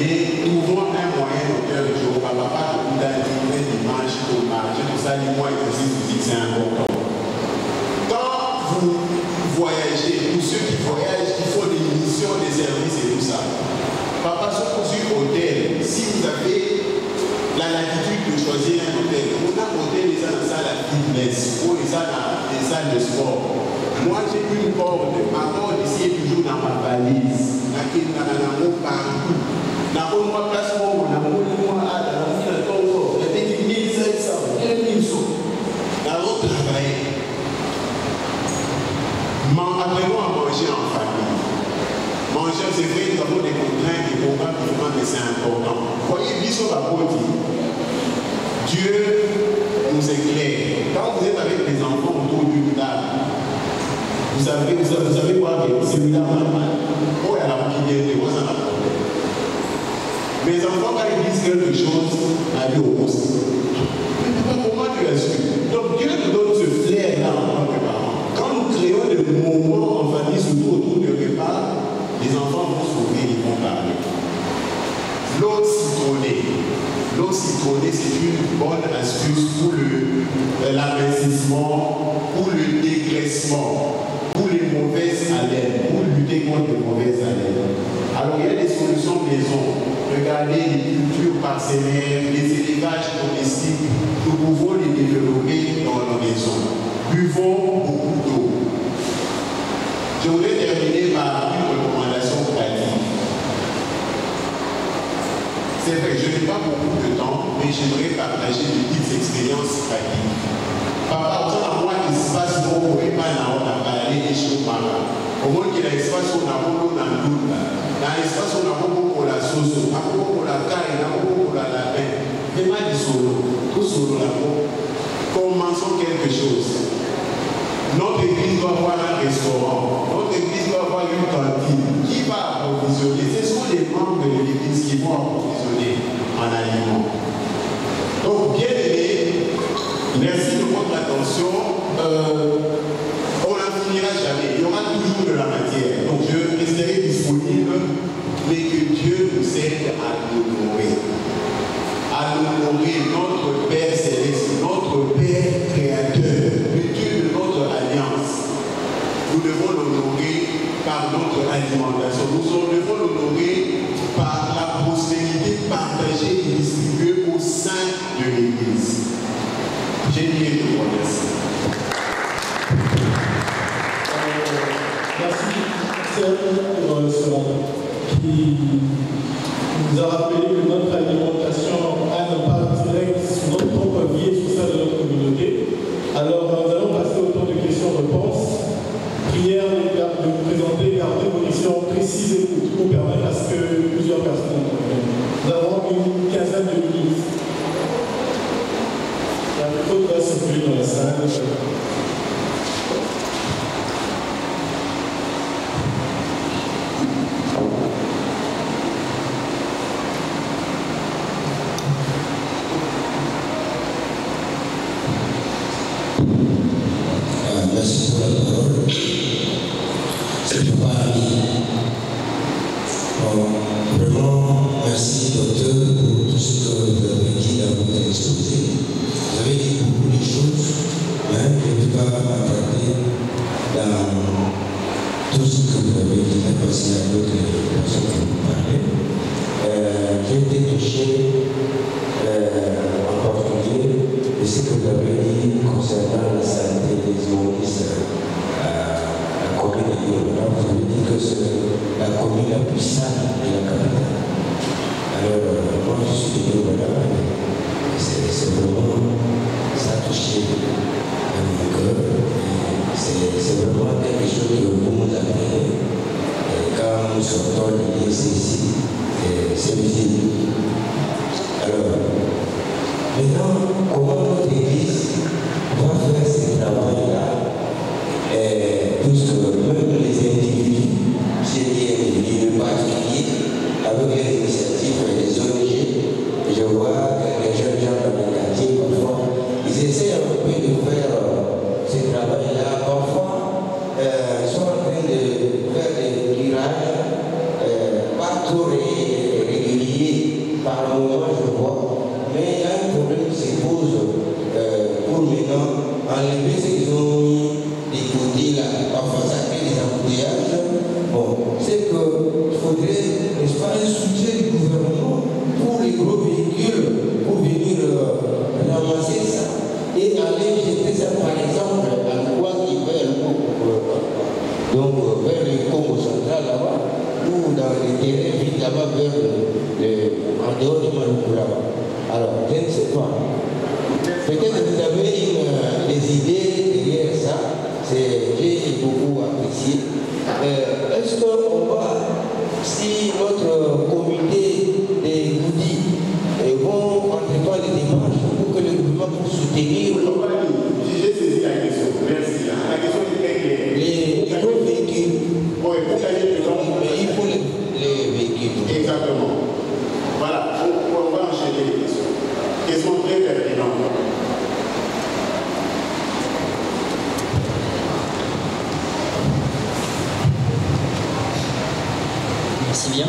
mais trouvons un moyen de faire le jour. On ne va pas tout d'animer dimanche pour marcher, tout ça, les mois exercice physique, c'est important. Quand vous voyager, pour ceux qui voyagent, qui font des missions, des services et tout ça. Papa, sur un hôtel, si vous avez la latitude de choisir un hôtel, on a hôtel les dans la fitness, ou les salles de sport. Moi, j'ai une corde, ma corde ici est toujours dans ma valise. Partout. Dans mon placement, on a mon à la tombe, il y a des 1500, 1500. Dans l'autre travail, apprenons à manger en famille. Manger, c'est vrai, nous avons des contraintes, des programmes, mais c'est important. Voyez, Bishop a dit, Dieu nous éclaire. Quand vous êtes avec les enfants autour d'une table, vous savez quoi, celui-là, oh, il y a la bouquinière, moi, ça n'a pas. Mes enfants, quand ils disent quelque chose, la vie au poste. Mais comment tu as su? Donc Dieu nous donne ce flair-là en tant que parents. Quand nous créons des moments en famille, surtout autour du repas, les enfants vont s'ouvrir, ils vont parler. L'eau citronnée. L'eau citronnée, c'est une bonne astuce pour l'amincissement, pour le dégraissement, pour les mauvaises haleines, pour lutter contre les mauvaises haleines. Alors il y a des solutions maison. Regardez les cultures parcellaires, les élevages domestiques, nous pouvons les développer dans nos maisons. Buvons beaucoup d'eau. Je voudrais terminer par une recommandation pratique. C'est vrai, je n'ai pas beaucoup de temps, mais j'aimerais partager de petites expériences pratiques. Papa, vous avez un espace où vous ne pouvez pas aller et chez vous. Au moins qu'il y a un espace où on a beaucoup dans le doute. Dans l'espace où on a beaucoup pour la sauce, on a beaucoup pour la caille, on a beaucoup pour la lapin. Mais pas du solo. Tout solo là-bas. Commençons quelque chose. Notre église doit avoir un restaurant. Notre église doit avoir une cantine. Qui va approvisionner? Ce sont les membres de l'église qui vont approvisionner en aliments. Donc, bien aimé, merci de votre attention. On n'en finira jamais. Il y aura toujours de la matière. Donc, je resterai disponible, mais que Dieu nous aide à l'honorer. À l'honorer, notre Père Céleste, notre Père Créateur, le Dieu de notre alliance. Nous devons l'honorer par notre alimentation. Nous devons l'honorer par la prospérité partagée et distribuée au sein de l'Église. J'ai bien de vous remercier. Merci pour cela, qui nous a rappelé que notre alimentation a un impact direct sur notre propre vie et sur celle de notre communauté. Alors, nous allons passer au temps de questions-réponses. Prière de vous présenter, gardez vos questions précises et courtes pour permettre à ce que plusieurs personnes interviennent. Nous avons une quinzaine de minutes. La méthode va circuler dans la salle. Merci pour la parole. C'est le paradis. Vraiment, merci docteur pour tout ce que vous avez dit dans votre exposé. Vous avez dit beaucoup de choses, mais je ne vais pas m'attarder dans tout ce que vous avez dit, parce qu'il y a d'autres personnes qui vous parlaient. J'ai été touché en particulier de ce que vous avez dit concernant la santé des humoristes à la commune de Yoruba. Vous avez dit que c'est la commune la plus sale de la capitale. Alors, moi je suis de Yoruba, c'est vraiment, ça a touché à mon cœur. C'est vraiment quelque chose que vous nous apprenez. Quand nous sortons de l'église ici, c'est visible. Alors, maintenant, comment notre église va faire ce travail-là, puisque même les individus, c'est des individus particuliers, avec les initiatives et les ONG, je vois les jeunes gens dans les quartiers, parfois, ils essaient un peu de faire ce travail-là. Parfois, ils sont en train de faire des tirages pas trop réguliers par le moment, je vois. Mais il y a un problème qui se pose dans les terrains vides là-bas en dehors de Maloukula. Alors, je ne sais pas. Peut-être que vous avez des idées derrière ça. J'ai beaucoup apprécié. Est-ce qu'on va, si notre comité des Goudi vont entreprendre des démarches pour que le gouvernement puisse soutenir j'ai saisi la question. Merci. La question était claire. les gros véhicules? Oui, vous savez que Mais il faut les véhicules. exactement. Voilà, on va enchaîner les questions. Question très pertinente. Merci bien.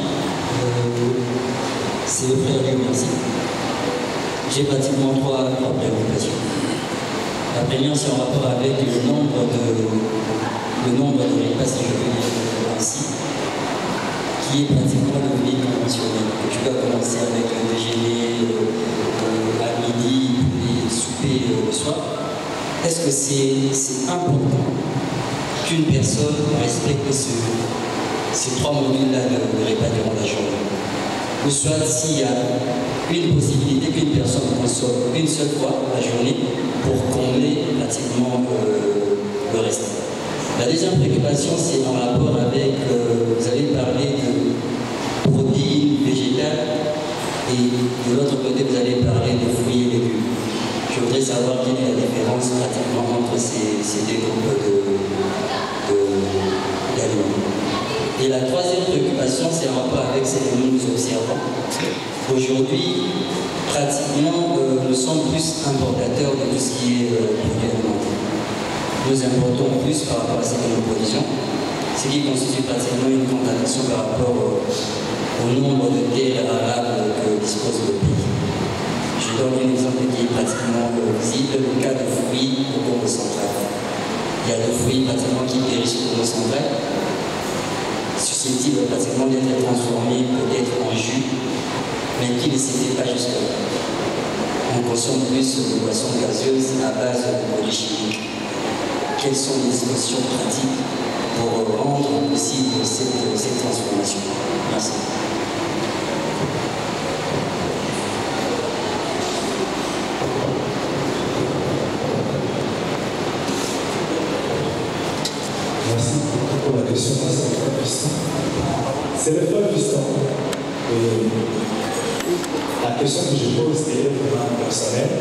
C'est le frère Léo, merci. J'ai pratiquement trois préoccupations. La première, c'est en rapport avec le nombre de repas, si je peux dire ainsi, qui est pratiquement devenu conventionnel. Tu dois commencer avec le déjeuner à midi et souper le soir. Est-ce que c'est important qu'une personne respecte ces trois modules-là de repas durant la journée? Ou soit s'il y a une possibilité qu'une personne consomme une seule fois la journée pour combler pratiquement le reste. La deuxième préoccupation, c'est en rapport avec, vous avez parlé de protéines végétales et de l'autre côté, vous avez parlé de fruits et légumes. Je voudrais savoir quelle est la différence pratiquement entre ces deux groupes d'aliments. Et la troisième préoccupation, c'est en rapport avec ce que nous observons. Aujourd'hui, pratiquement, nous sommes plus importateurs de tout ce qui est produit alimentaire. Nous importons plus par rapport à ce que nous produisons, ce qui constitue pratiquement une contradiction par rapport au nombre de terres arables que dispose le pays. Je donne un exemple qui est pratiquement visible, le cas de fruits au Congo central. Il y a des fruits pratiquement qui périssent au Congo central, susceptibles pratiquement d'être transformés peut-être en jus, mais qui ne s'étaient pas jusque-là. On consomme plus de boissons gazeuses à base de produits chimiques. Quelles sont les solutions pratiques pour rendre possible cette transformation? Merci. Merci pour la question. C'est le frère Fiston. La question que je pose est vraiment personnelle.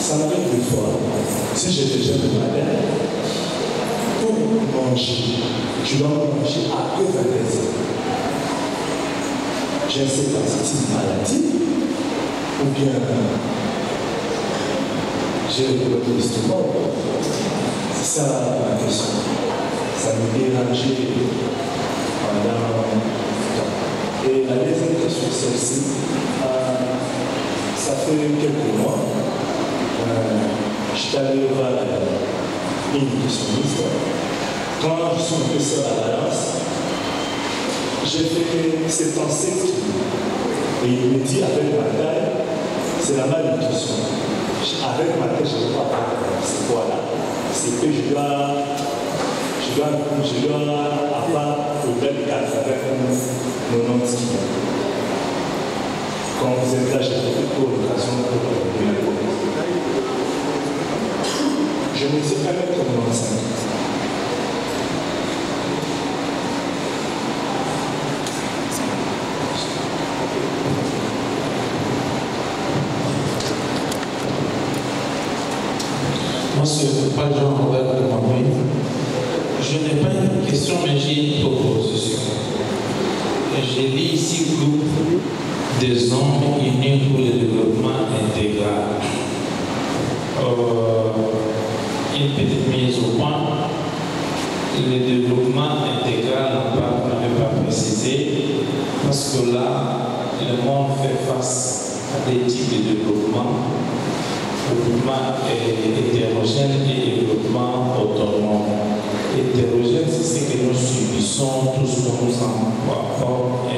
Ça m'arrive des fois, si j'ai déjà le matin, pour manger, je dois manger après 20 heures. Je ne sais pas si c'est une maladie ou bien j'ai le problème de l'estomac. C'est ça ma question. Ça me dérangeait pendant longtemps. Et la deuxième question, c'est celle-ci. Ça fait quelques mois, je suis allé voir une nutritionniste. Quand je suis monté sur la balance, j'ai fait 77 kilos. Et il me dit avec ma taille, c'est la malnutrition. Avec ma taille, je ne peux pas faire ce poids-là. C'est que je dois avoir au-delà de 4 avec 90 kilos. Quand vous êtes là, j'ai fait pour l'occasion de je me dis 1,95 m. Moi, c'est pas Jean-Robert de Mamoué. Je n'ai pas une question, mais j'ai une proposition. J'ai dit ici groupe des hommes unis pour le développement intégral. Une petite mise au point. Le développement intégral, on ne peut pas préciser, parce que là, le monde fait face à des types de développement. Développement hétérogène et développement autonome. Hétérogène, c'est ce que nous subissons, tout ce qu'on nous apporte,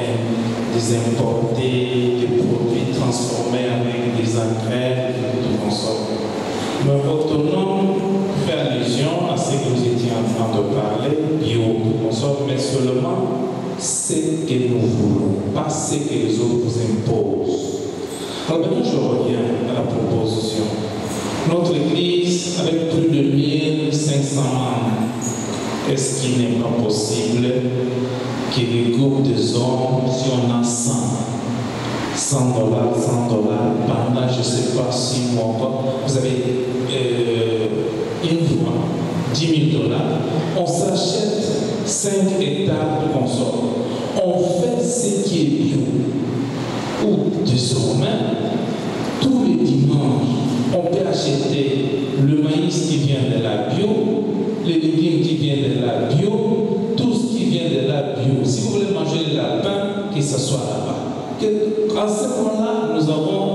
des importés, des produits transformés avec des engrais, des produits consommés. Mais autonome fait allusion à ce que vous étiez en en train de parler, bio, tout consomme, mais seulement ce que nous voulons, pas ce que les autres nous imposent. Alors maintenant, je reviens à la proposition. Notre Église, avec plus de 1500 membres, est-ce qu'il n'est pas possible que les groupes des hommes, si on a 100 $, pendant je ne sais pas 6 mois, vous avez une fois 10 000 $, on s'achète 5 hectares de console. On fait ce qui est bio. Ou désormais, tous les dimanches, on peut acheter le maïs qui vient de la bio, les légumes qui viennent de la bio, tout ce qui vient de la bio. Si vous voulez manger le lapin, que ce soit là-bas. À ce moment-là, nous avons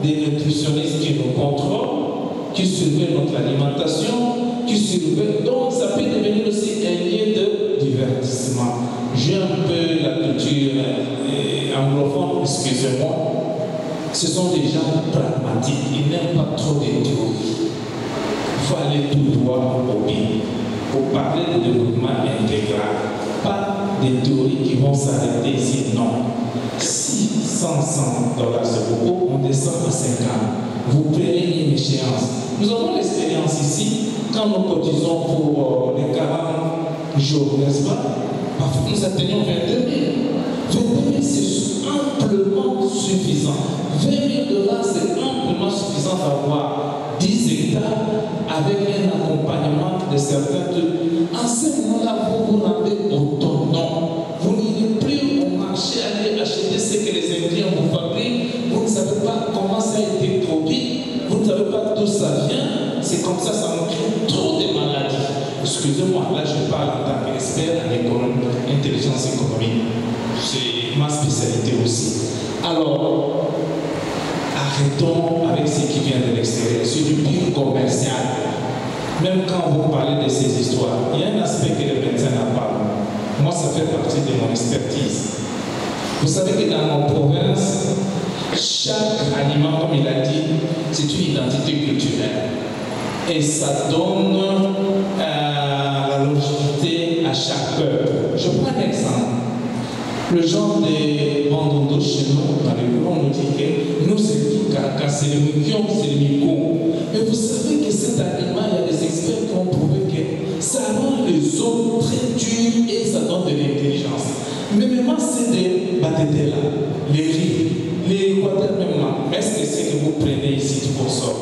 des nutritionnistes qui nous contrôlent, qui surveillent notre alimentation, qui surveillent. Donc, ça peut devenir aussi un lieu de divertissement. J'ai un peu la culture anglophone, excusez-moi. Ce sont des gens pragmatiques, ils n'aiment pas trop de théories. Il faut aller tout droit au but. Pour parler de développement intégral, pas des théories qui vont s'arrêter ici, non. Si 100 $, c'est beaucoup, on descend à 50. Vous prenez une échéance. Nous avons l'expérience ici, quand nous cotisons pour les 40 jours, n'est-ce pas? Parfois nous atteignons 22 000. 22 000, c'est amplement suffisant. 20 000 $, c'est amplement suffisant d'avoir 10 hectares avec un accompagnement de certains trucs. En ce moment-là, vous vous rendez autonome. Vous n'irez plus au marché aller acheter ce que les Indiens vous fabriquent. Vous ne savez pas comment ça a été produit. Vous ne savez pas d'où ça vient. C'est comme ça nous crée trop de maladies. Excusez-moi, là je parle en tant qu'expert en économie, intelligence économique. C'est ma spécialité aussi. Alors, arrêtons avec ce qui vient de l'extérieur. C'est du pur commercial. Même quand vous parlez de ces histoires, il y a un aspect que les médecins n'ont pas. Moi, ça fait partie de mon expertise. Vous savez que dans nos provinces, chaque aliment, comme il a dit, c'est une identité culturelle. Et ça donne la longévité à chaque peuple. Je prends un exemple. Le genre de bandondo chez nous, dans les courants, on nous dit que nous, c'est le Kaka, c'est le Mikion, c'est le Miko. Mais vous savez que cet aliment, il y a des experts qui ont prouvé que ça rend les os très durs et ça donne de l'intelligence. Mais maintenant, c'est des batétela, les riz, les équateurs même. Est-ce que c'est que vous prenez ici du consort?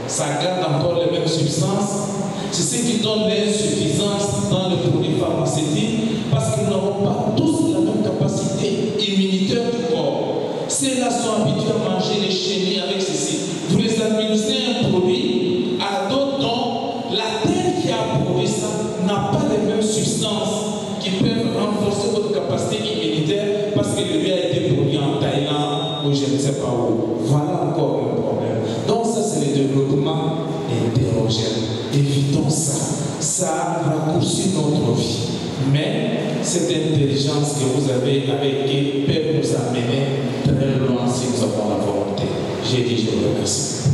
Ça garde encore les mêmes substances. C'est ce qui donne l'insuffisance dans les produits pharmaceutiques parce qu'ils n'auront pas tous la même capacité immunitaire du corps. Ceux-là sont habitués à manger les chenilles avec ceci. Vous les administrez un produit à d'autres dont la terre qui a produit ça n'a pas les mêmes substances qui peuvent renforcer votre capacité immunitaire parce que le riz a été produit en Thaïlande ou je ne sais pas où. Voilà encore un problème. Donc ça c'est le développement hétérogène. Évitons ça. Ça raccourcit notre vie. Mais cette intelligence que vous avez avec qui peut nous amener très loin si nous avons la volonté. J'ai dit, je vous remercie.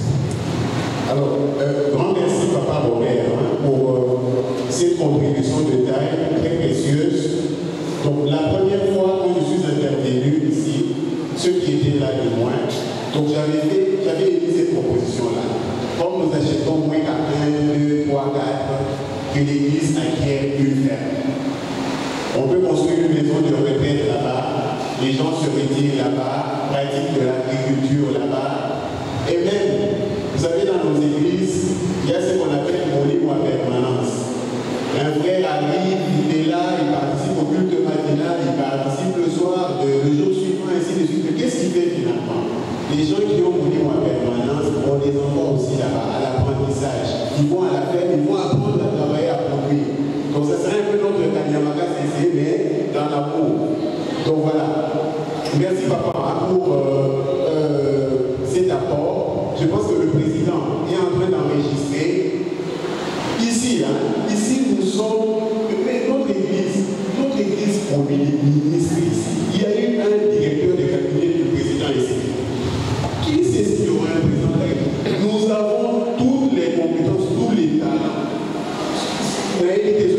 Alors, grand merci Papa Robert pour cette contribution de taille très précieuse. Donc la première fois que je suis intervenu ici, ceux qui étaient là de moins, donc j'avais émis cette proposition-là. Comme nous achetons moins qu'à 1, 2, 3, 4, que l'Église acquiert une ferme. On peut construire une maison de retraite là-bas, les gens se retirent là-bas, pratiquent de l'agriculture là-bas. Et même, vous savez, dans nos églises, il y a ce qu'on appelle molim ou à permanence. Un frère arrive, il est là, il participe au culte matinal, il participe le soir, le jour suivant, ainsi de suite. Qu'est-ce qu'il fait finalement? Les gens qui ont molim ou à permanence ont des enfants aussi là-bas, à l'apprentissage. Ils vont à la ferme, ils vont apprendre à travailler, à produire. Donc ça serait un peu notre Kanyamaka CC, mais dans l'amour. Donc voilà. Merci Papa pour cet apport. Je pense que le président est en train d'enregistrer. Ici, nous sommes, notre église produit des ministres ici. Il y a eu un directeur de cabinet du président ici. Qui sait s'il y aura un président de la République? Nous avons toutes les compétences, tous les talents. Mais il est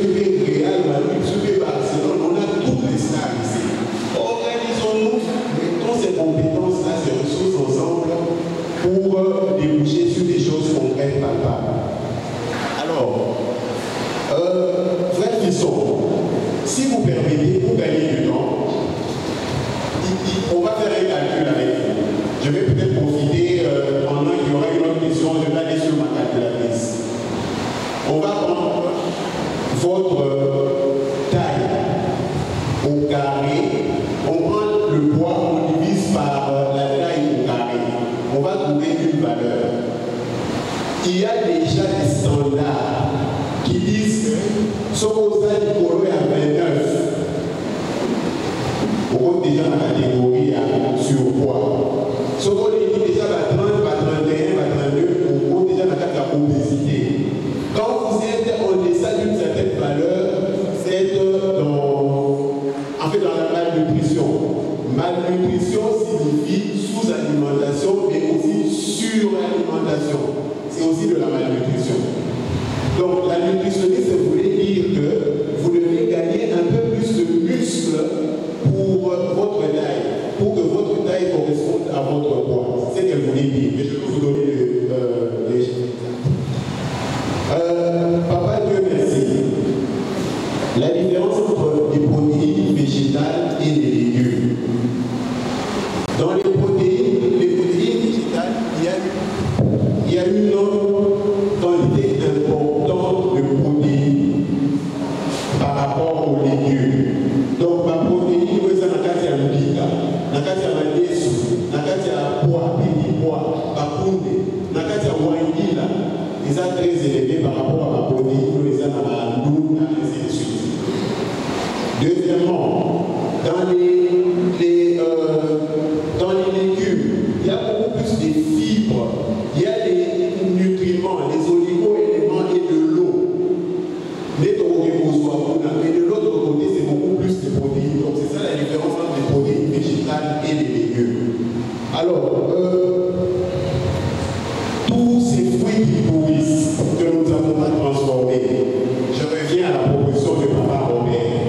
si vous permettez, pour gagner du temps, on va faire un calcul avec vous. Je vais peut-être profiter pendant qu'il y aura une autre question, je vais aller sur ma calculatrice. On va prendre votre taille au carré, on prend le poids, on divise par la taille au carré. On va trouver une valeur. Il y a déjà des standards qui disent que ce qu'on a Nicolo est à 29. On compte déjà la catégorie à surpoids. Ce qu'on dit déjà à 30, à 31, à 32, on compte déjà la catégorie obésité. Quand vous êtes en deçà d'une certaine valeur, vous êtes dans la malnutrition. Malnutrition signifie sous-alimentation, mais aussi suralimentation. C'est aussi de la malnutrition. Donc la nutritionniste voulait dire que vous devez gagner un peu plus de muscle pour votre taille, pour que votre taille corresponde à votre poids. C'est ce qu'elle voulait dire. Mais je peux vous donner les chiffres. Papa Dieu merci. La différence entre les protéines végétales et les légumes. Dans les protéines végétales, il y a une quantité importante de protéines par rapport aux légumes. Donc, ma protéine, vous savez, dans le mbika, dans le madesu, dans le pois, petit pois, bakunde, dans le wangila, ils sont très élevés par rapport à ma protéine, ils sont dans la noune, et ainsi de suite. Deuxièmement, dans les légumes, il y a beaucoup plus de fibres, il y a des nutriments, les oligo-éléments et de l'eau. Mais de l'autre côté, c'est beaucoup plus de protéines. Donc c'est ça la différence entre les protéines végétales et les légumes. Alors, tous ces fruits qui pourrissent que nous avons transformés, je reviens à la proposition de Papa Robert.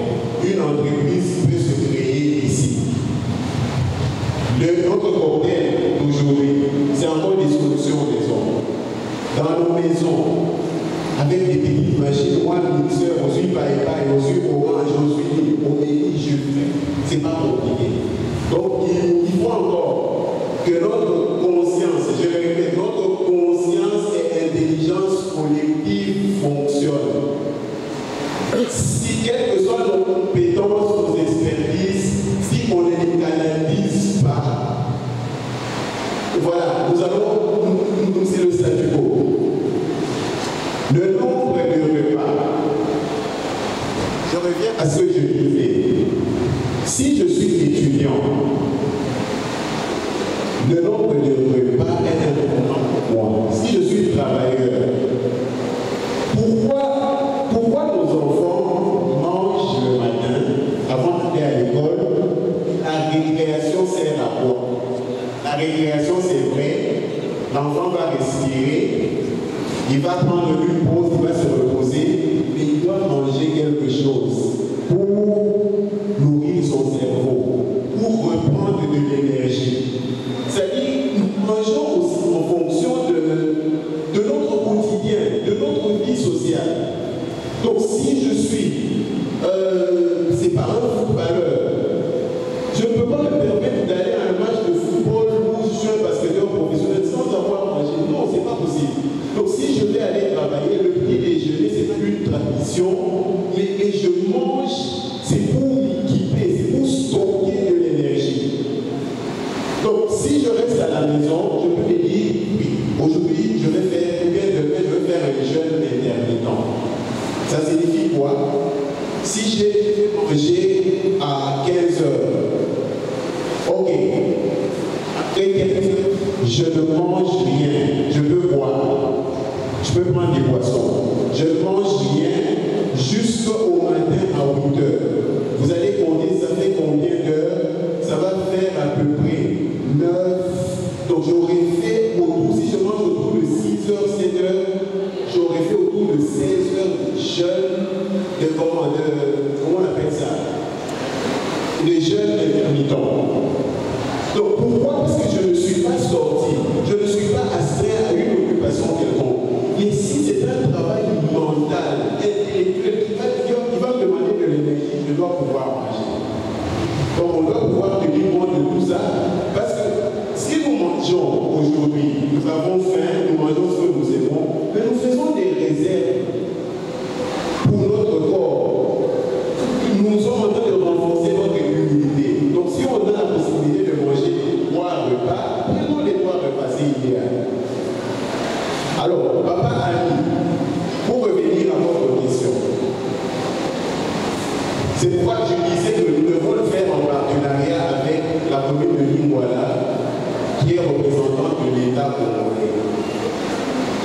Une entreprise peut se créer ici. Notre cocktail d'aujourd'hui, c'est encore des solutions maison. Dans nos maisons, avec des petites machines, moi, mixeur, on suit par épaille, on suit orange, on suit omélie, je fais. C'est pas compliqué. Donc, il faut encore que notre conscience, je le répète, notre conscience et intelligence collective fonctionnent. Si, quelles que soient nos compétences, nos expertises, si on ne les canalise pas, voilà, c'est le statu quo. Le nombre de repas, je reviens à ce que je disais. Si je suis étudiant, le nombre de repas est important pour moi. Si je suis travailleur, pourquoi nos enfants mangent le matin avant d'aller à l'école? La récréation sert à quoi? La récréation, c'est vrai, l'enfant va respirer, il va prendre une pause, il va se reposer, mais il doit manger quelque chose pour nourrir son cerveau, pour reprendre de l'énergie. C'est-à-dire, nous mangeons aussi en fonction de notre quotidien, de notre vie sociale. Donc si je suis c'est par un footballeur, je ne peux pas me permettre d'aller à un match de football où je suis un basketteur professionnel sans avoir mangé. Non, c'est pas possible. Donc si je vais aller travailler, le petit déjeuner, c'est une tradition, mais je mange, c'est pour m'équiper, c'est pour stocker de l'énergie. Donc si je reste à la maison, je peux me dire, oui, aujourd'hui je vais faire, ou bien demain je vais faire un jeûne intermittent. Ça signifie quoi? Si j'ai mangé à 15 heures, ok, après 15 heures, je ne mange rien, je peux boire, je peux prendre des boissons, je ne mange rien jusqu'au matin à 8 heures. Vous allez compter, ça fait combien d'heures? Ça va faire à peu près 9. Donc j'aurais fait autour, si je mange autour de 6 heures, 7 heures, j'aurais fait autour de 16 heures de jeûne, comment on appelle ça? Les jeûnes intermittents. Donc pourquoi? Parce que je ne suis pas sorti, je ne suis pas astreint à une occupation quelconque. Ici, c'est un travail mental, intellectuel, qui va me demander de l'énergie. Je dois pouvoir manger. Donc on doit pouvoir tenir compte de tout ça, parce que si nous mangeons aujourd'hui, nous avons faim, nous mangeons ce que nous aimons, mais nous faisons des réserves pour notre corps. Nous sommes en train de renforcer notre immunité. Donc si on a la possibilité de manger 3 repas, prenons les 3 repas, c'est idéal. Alors, Papa Ali, pour revenir à votre question, c'est pourquoi je disais que nous devons le faire en partenariat avec la commune de Lingouala, qui est représentante de l'État congolais.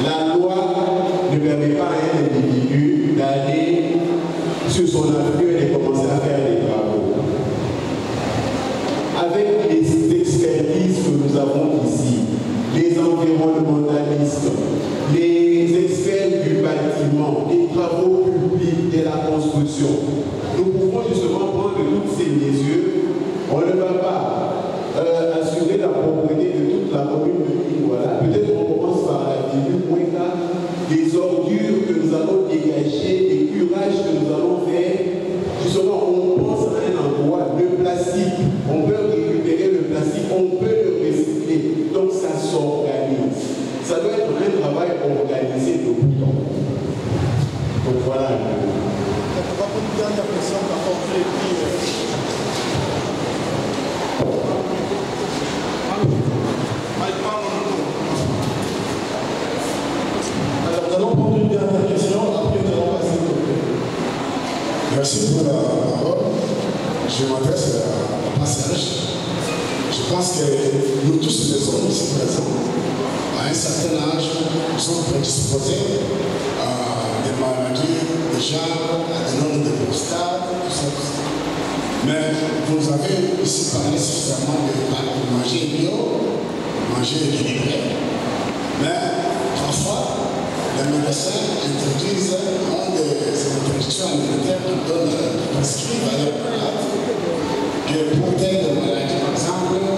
La loi ne permet pas à un individu d'aller sur son avenue et de commencer à faire des travaux. Avec les expertises que nous avons ici, les environnementalistes, les experts du bâtiment, des travaux publics, de la construction, nous pouvons justement prendre toutes ces mesures. On ne va pas assurer la propriété de toute la commune de Lingouala. Peut-être qu'on commence par la ville Moueka, des ordures que nous allons dégager, des curages que nous allons faire. Justement, on pense à un endroit, le plastique. On peut récupérer le plastique, on peut le recycler. Donc ça s'organise. Ça doit être un travail organisé de bout en bout. Donc voilà. On va prendre une dernière question par rapport au alors, nous allons prendre une dernière question, après nous allons passer au Merci pour la parole. Je m'adresse à passage. Je pense que nous tous les hommes ici présents, à un certain âge, nous sommes prédisposés à des maladies, déjà à des nombres de prostate, tout ça. Mais vous avez ici parlé suffisamment de manger bio, manger équilibré. Mais parfois, les médecins introduisent des introductions alimentaires qui prescrivent à leurs malades que pour telle maladie, par exemple, de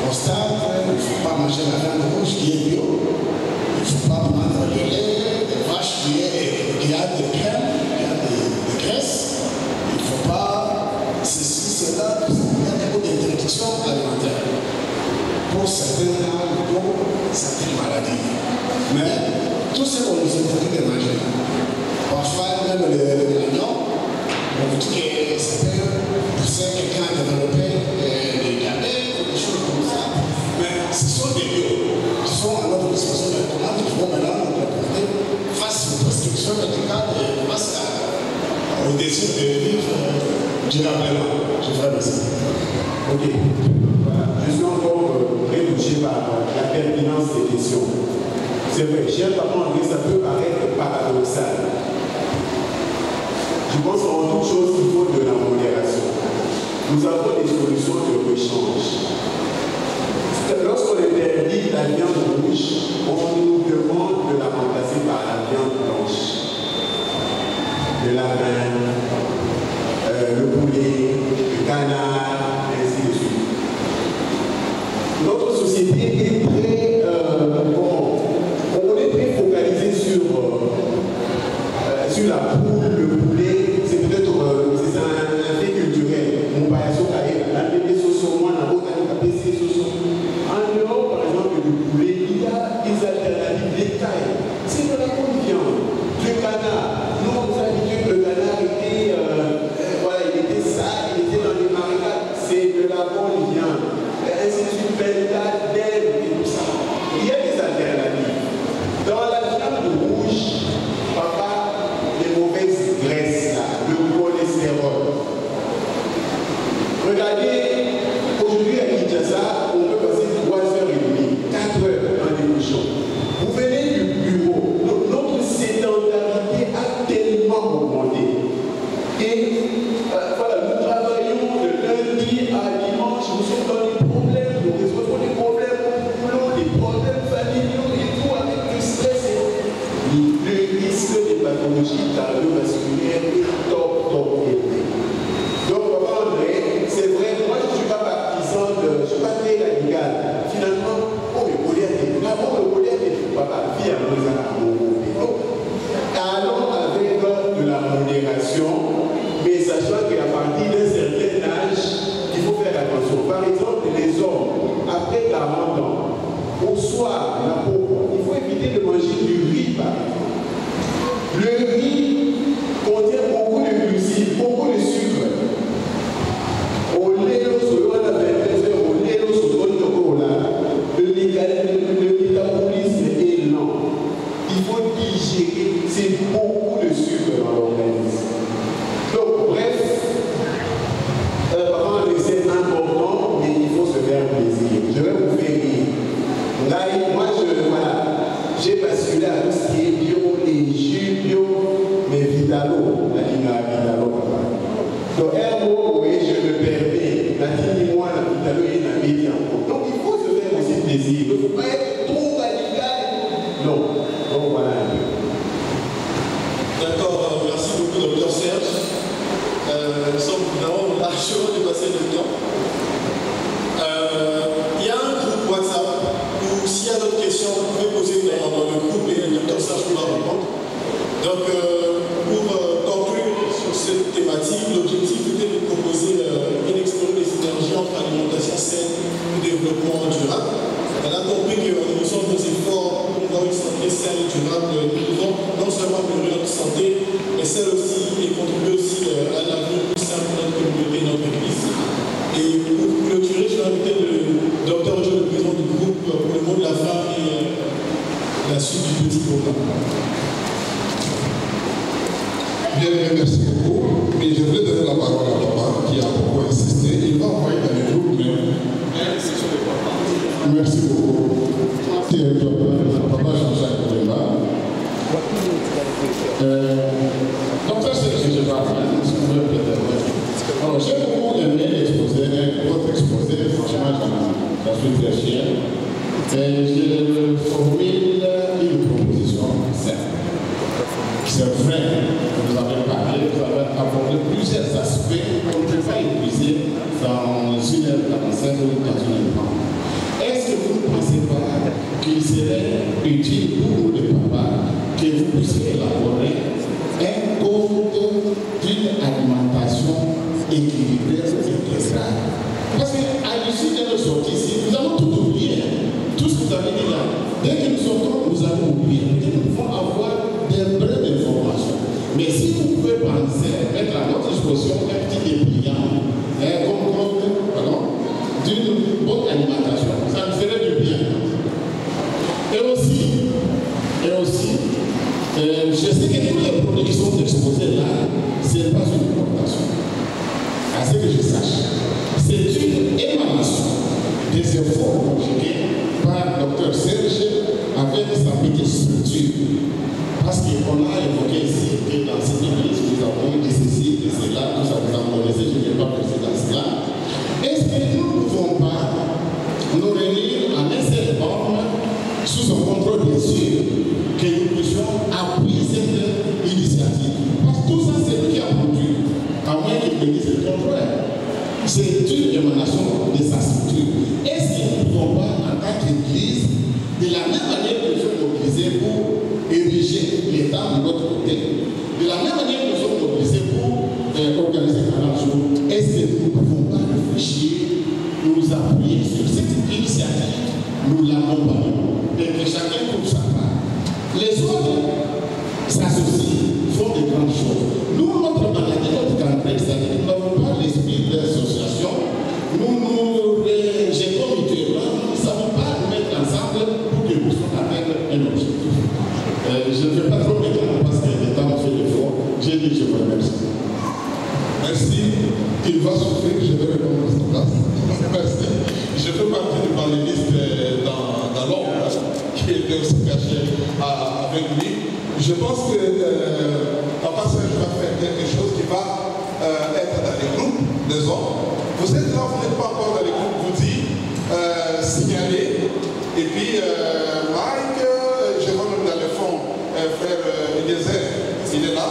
prostate, il ne faut pas manger la viande rouge qui est bio, il ne faut pas prendre le lait de vache qui a des crèmes, qui a des graisses, il ne faut pas ceci, cela, il y a beaucoup d'interdictions alimentaires pour certains cas, pour certaines maladies. Mais tout ce qu'on nous interdit de manger, parfois même l'agneau, on vous dit que ça peut pousser quelqu'un à développer des diabètes ou des choses comme ça. Mais ce sont des bio qui sont à notre disposition de comment nous pouvons maintenant nous apporter face aux prescriptions médicales et face au désir de vivre durablement. Je vous remercie. Ok. Voilà. Je suis encore très touché par la pertinence des questions. C'est vrai, cher papa André, ça peut paraître paradoxal. Je pense qu'en toute chose, il faut de la modération. Nous avons des solutions de rechange. Lorsqu'on interdit la viande rouge, on nous demande de la remplacer par la viande blanche. Le lapin, le poulet, le canard, ainsi de suite. Notre société est très on est très focalisé sur la poule, le poulet, c'est peut-être c'est un fait culturel. Mon père a des sauces, moi, on a des sauces. En dehors, par exemple, du poulet, il y a des alternatives, les cailles. C'est de la bonne viande. Le canard, nous on a dit que le canard était, il était sale, il était dans les marécages. C'est de la bonne viande. Ainsi de suite, d'herbe et tout ça. Il y a des alternatives. Dans la viande rouge, papa, les mauvaises graisses, là, le cholestérol. Regardez, aujourd'hui à Kinshasa, on peut passer 3h30, 4h dans les bouchons. Vous venez du bureau, notre sédentarité a tellement augmenté. Et voilà, nous travaillons de lundi à dimanche, nous sommes dans les problèmes, nous résolvons des problèmes au boulot, des problèmes familiaux et tout, avec le stress. Le risque des pathologies cardiovasculaires est top élevé. Donc, papa André, c'est vrai, moi je ne suis pas partisan je ne suis pas très radical. Finalement, le Goliath, papa, vie à nous à allons avec de la modération au soir, il faut éviter de manger du riz par exemple. Le riz contient beaucoup de glucides, beaucoup de sucre. Le métabolisme est lent. Il faut digérer, c'est beaucoup de sucre dans l'organisme. Donc, bref, c'est important, mais il faut se faire plaisir. Je vais vous faire rire. Moi, j'ai basculé à tout ce qui est bio, les jus bio, mais vitalo, la ligne à vitalo. Donc, un mot, oui, je me permets, la ligne, moi, la vitalo est la média. Donc, il faut se faire aussi plaisir. Il ne faut pas être trop radical. Non. Donc, voilà un peu. D'accord, merci beaucoup, docteur Serge. Nous sommes évidemment largement dépassé le temps. Il y a un groupe WhatsApp où s'il y a d'autres questions, vous pouvez poser dans le groupe et le docteur Serge pourra répondre. Donc, pour conclure sur cette thématique, l'objectif était de proposer et d'explorer les synergies entre alimentation saine et développement durable. On a compris que nous sommes nos efforts pour avoir une santé saine et durable. Nous devons non seulement améliorer notre santé, mais celle aussi et contribuer aussi à l'avenir plus simple de notre communauté et notre église. Et pour clôturer, je vais inviter le docteur Joe, le président du groupe, pour le mot de la fin et la suite du petit programme. Bien, merci beaucoup. Mais je voulais donner la parole à papa qui a beaucoup insisté. Il va envoyer dans les groupes, mais. Merci beaucoup. Papa Jean-Jacques Boulemba. Donc, ça, c'est ce que je vais alors, j'ai beaucoup aimé votre exposé, franchement, j'en suis très fier. Je formule une proposition simple. C'est vrai que vous avez parlé, vous avez abordé plusieurs aspects qu'on ne peut pas épuiser dans une heure 45 ou dans une heure 30. Est-ce que vous ne pensez pas qu'il serait utile pour vous, les papas, que vous puissiez élaborer un code d'une alimentation équilibrée et intégrale? Parce qu'à l'issue de notre sortie ici, nous allons tout oublier. Tout ce que vous avez dit là, dès que nous sortons, nous allons oublier. Nous devons avoir des brins d'information. Mais si vous pouvez penser, mettre à notre disposition un petit dépliant, d'une bonne alimentation, ça nous ferait du bien. Et aussi, je sais que tous les produits qui sont exposés là, ce n'est pas une importation. À ce que je sache, c'est une émanation des efforts conjugués par le docteur Serge avec sa petite structure. Parce qu'on a évoqué ici que dans cette église, nous avons dit ceci, de cela, tout ça, vous en connaissez, je ne vais pas passer dans cela. Est-ce que nous ne pouvons pas nous réunir en un seul homme, sous un contrôle bien sûr, que nous puissions appuyer cette initiative? Parce que tout ça, c'est lui qui a produit, à moins qu'il me dise le contraire. C'est une émanation de sa structure. Est-ce que nous ne pouvons pas, en tant qu'église, de la même manière que nous sommes mobilisés pour ériger l'État de notre côté, de la même manière que nous sommes mobilisés pour organiser un jour, est-ce que nous ne pouvons pas réfléchir, nous appuyer sur cette initiative, nous l'accompagnons, et que chacun trouve sa part. Les autres s'associent, font de grandes choses. Nous, notre maladie, notre cancer, c'est-à-dire que nous n'avons pas l'esprit d'association, nous nous rejetons mutuellement, nous ne savons pas nous mettre ensemble pour que nous puissions atteindre un objectif. Je ne vais pas trop m'étendre parce que le temps fait l'effort. J'ai dit que je vous remercie. Merci. Il va souffrir, je vais répondre à sa place. Merci. Je fais partie du panéliste dans l'ombre qui était aussi caché avec lui. Je pense que Papa Serge va faire quelque chose qui va être dans les groupes des hommes. Vous êtes là, vous n'êtes pas encore dans les groupes, vous dites signaler. Et puis Mike, je vois même dans le fond, frère Eliezer, il est là.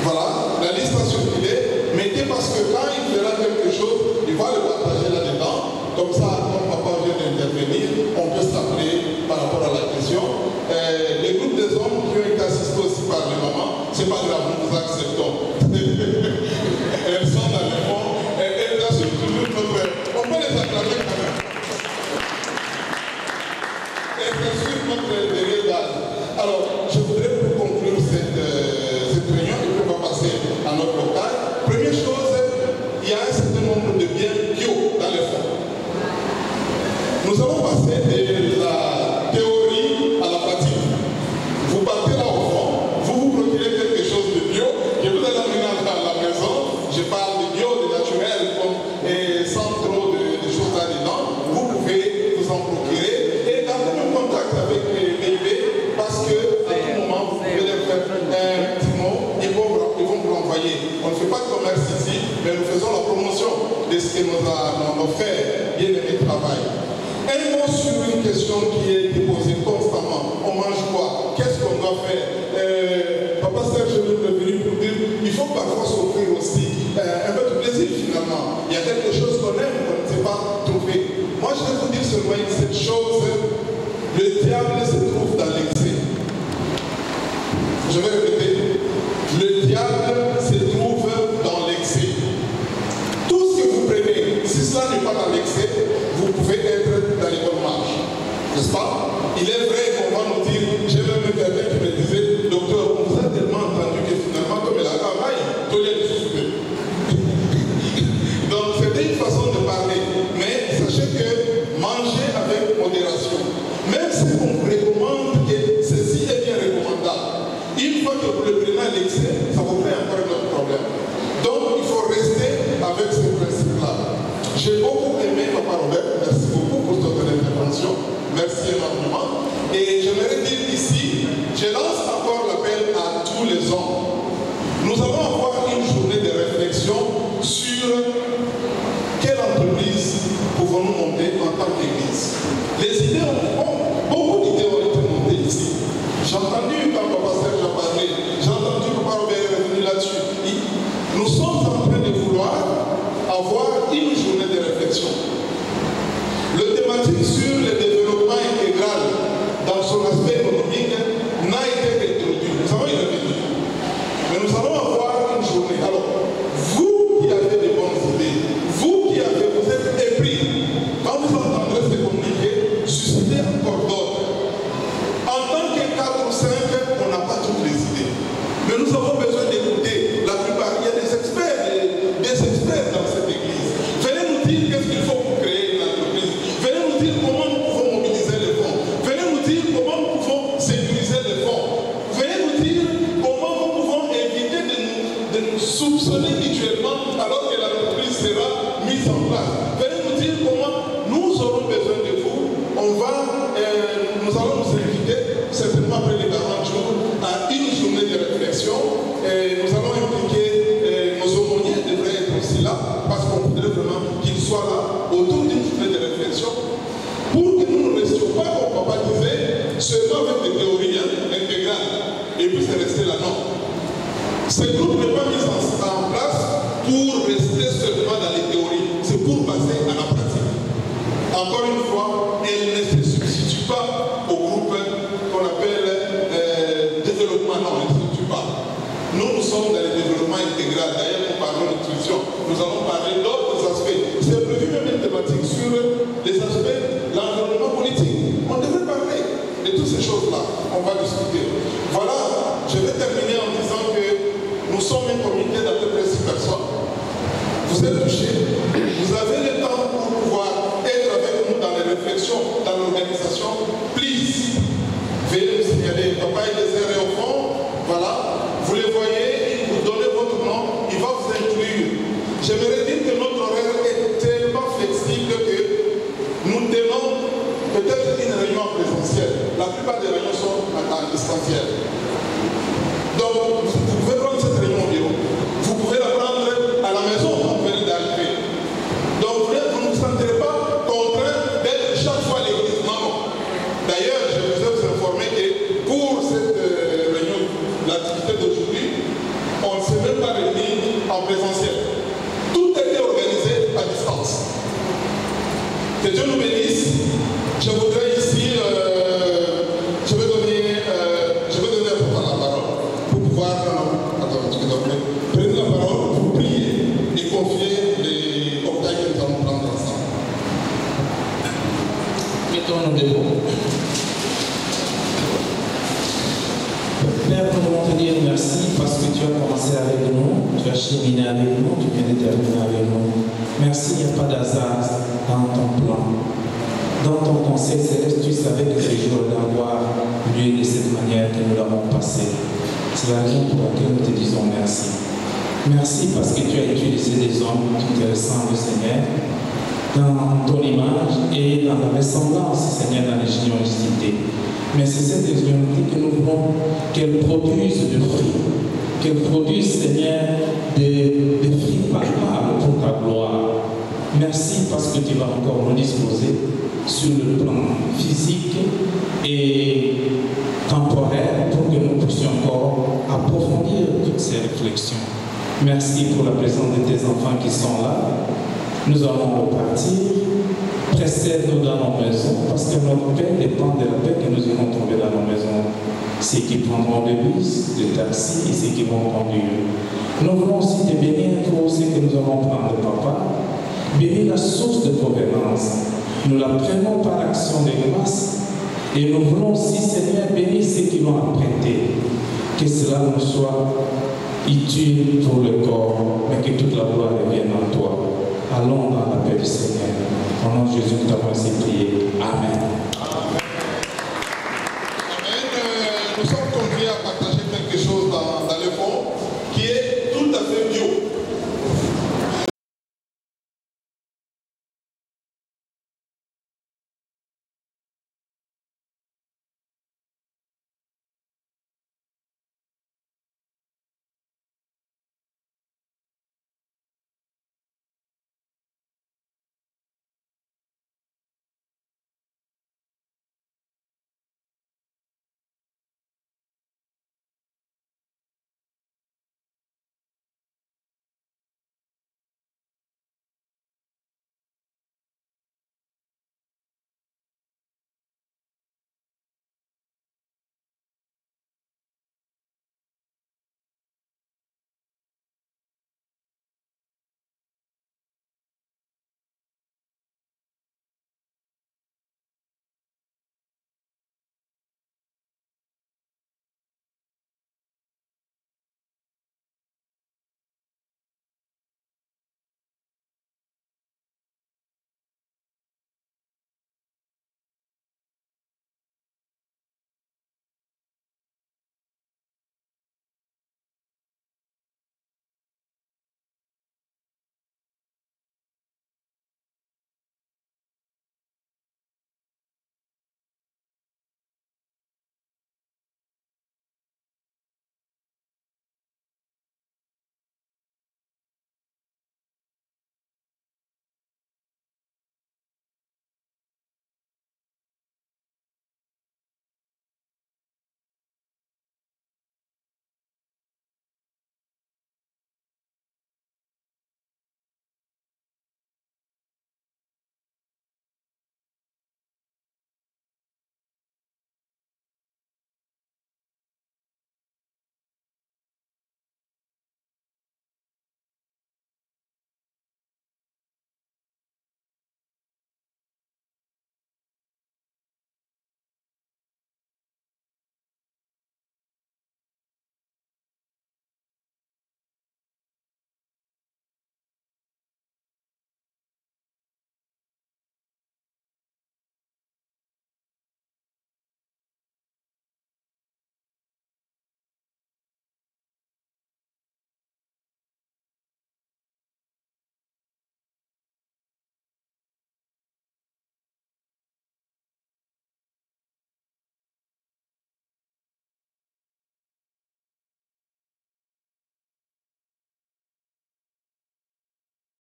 Voilà, la liste a circulé. Mettez parce que quand il fera quelque chose, il va le partager là-dedans. Comme ça, quand papa vient d'intervenir, on peut s'appeler par rapport à la question. Les groupes des hommes qui ont été assistés aussi par les mamans, c'est pas grave, nous acceptons. Elles sont dans le fond, elles assurent toujours notre. On peut les acclamer quand même. On ne fait pas de commerce ici, mais nous faisons la promotion de ce que nos frères bien-aimés travaillent. Un mot sur une question qui est posée constamment. On mange quoi? Qu'est-ce qu'on doit faire? Papa Serge est revenu pour dire il faut parfois s'offrir aussi un peu de plaisir finalement. Il y a quelque chose qu'on aime, qu'on ne sait pas trouver. Moi, je vais vous dire seulement cette chose. Le diable se trouve dans l'excès. Je vais répéter. Le diable se trouve dans l'excès. Tout ce que vous prenez, si cela n'est pas dans l'excès, vous pouvez être dans les bonnes marches. N'est-ce pas? Il est vrai qu'on va nous dire, j'ai même quelqu'un qui me disait, docteur, on vous a tellement entendu que finalement, comme il a travaillé, tout le monde se souvient. Donc, c'était une façon de parler. Mais sachez que manger avec modération, même si on vous recommande que ceci est bien recommandable, une fois que vous le prenez à l'excès, ça vous crée encore un autre problème. Donc, il faut rester avec ce principe-là. J'ai beaucoup aimé Papa Robert, merci beaucoup pour votre intervention, merci énormément. Et j'aimerais dire ici, je lance encore l'appel à tous les hommes. Nous allons avoir une journée de réflexion sur quelle entreprise pouvons-nous monter en tant qu'Église. Les idées beaucoup d'idées ont été montées ici. J'ai entendu quand Papa Serge a parlé, j'ai entendu Papa Robert est revenu là-dessus. Nous sommes en train de vouloir avoir une journée de réflexion. Le thématique sur le développement intégral dans son aspect économique n'a été introduit. Nous avons une réflexion. Mais nous allons avoir une journée. Alors, vous qui avez des bonnes idées, vous qui vous êtes épris, quand vous entendrez ces communiqués, suscitez encore d'autres. En tant que 4 ou 5, on n'a pas toutes les idées. Mais nous avons besoin d'écouter. La plupart, il y a des experts dans cette église. Venez nous dire qu'est-ce qu'il faut pour créer une entreprise. Venez nous dire comment nous pouvons mobiliser les fonds. Venez nous dire comment nous pouvons sécuriser les fonds. Venez nous dire comment nous pouvons éviter de nous soupçonner mutuellement alors que l'entreprise sera mise en place. Venez nous dire comment nous aurons besoin de vous. Nous allons nous inviter, certainement après les 40 jours, à une journée de réflexion. Nous allons impliquer nos aumôniers devraient être aussi là, parce qu'on voudrait vraiment qu'ils soient là autour d'une journée de réflexion, pour que nous ne restions pas, comme papa disait, seulement avec des théories intégrales, et puis c'est resté là, non. Ce groupe n'est pas mis en place pour rester seulement dans les théories, c'est pour passer à la pratique. Encore une fois, elle ne se substitue pas au groupe qu'on appelle développement, non, elle ne se substitue pas. Nous sommes dans le développement intégral. D'ailleurs, nous parlons de nutrition. Nous allons parler d'autres aspects. C'est prévu même une thématique sur les aspects de l'environnement politique. On devrait parler de toutes ces choses-là. On va discuter. Voilà, je vais terminer en disant que nous sommes un comité d'à peu près 6 personnes. Vous êtes touchés. Vous avez le temps pour pouvoir être avec nous dans les réflexions, dans l'organisation. Please, veuillez nous signaler. Papa est désiré au fond. Voilà. Vous les voyez, vous donnez votre nom, il va vous inclure. J'aimerais dire que notre horaire est tellement flexible que nous tenons peut-être une réunion présentielle. La plupart des réunions sont en distanciel. Donc, vous pouvez prendre cette réunion au bureau. Vous pouvez la prendre à la maison quand vous venez d'arriver. Donc, vous ne vous sentirez pas contraint d'être chaque fois à l'église. Non. D'ailleurs, je vous ai informé que pour cette réunion, l'activité d'aujourd'hui, on ne s'est même pas réunis en présentiel. Tout était organisé à distance. Que Dieu nous bénisse. Je voudrais ici, je vais donner à Papa la parole pour pouvoir prendre la parole pour prier et confier les portails que nous allons prendre ensemble. Mettons-nous debout. Père, nous voulons te dire merci parce que tu as commencé avec nous, tu as cheminé avec nous, tu viens de terminer avec nous. Merci, il n'y a pas d'hasard dans ton plan. Dans ton conseil céleste, tu savais que ce jour d'avoir lieu de cette manière que nous l'avons passé. C'est la raison pour laquelle nous te disons merci. Merci parce que tu as utilisé des hommes qui te ressemblent, Seigneur, dans ton image et dans la ressemblance, Seigneur, dans l'ingéniosité. Mais c'est cette ingéniosité que nous voulons qu'elle produise du fruit. qu'elle produise, Seigneur, des fruits palpables pour ta gloire. Merci parce que tu vas encore nous disposer sur le plan physique et temporaire pour que nous puissions encore approfondir toutes ces réflexions. Merci pour la présence de tes enfants qui sont là. Nous allons repartir. Précède-nous dans nos maisons parce que notre paix dépend de la paix que nous irons trouver dans nos maisons. Ceux qui prendront des bus, des taxis et ceux qui vont conduire. Nous voulons aussi te bénir pour ce que nous allons prendre, Papa. Bénis la source de provenance. Nous la prenons par action de grâce et nous voulons aussi, Seigneur, bénir ceux qui l'ont apprêté. Que cela nous soit utile pour le corps, mais que toute la gloire revienne en toi. Allons dans la paix du Seigneur. Au nom de Jésus, nous t'avons ainsi prié.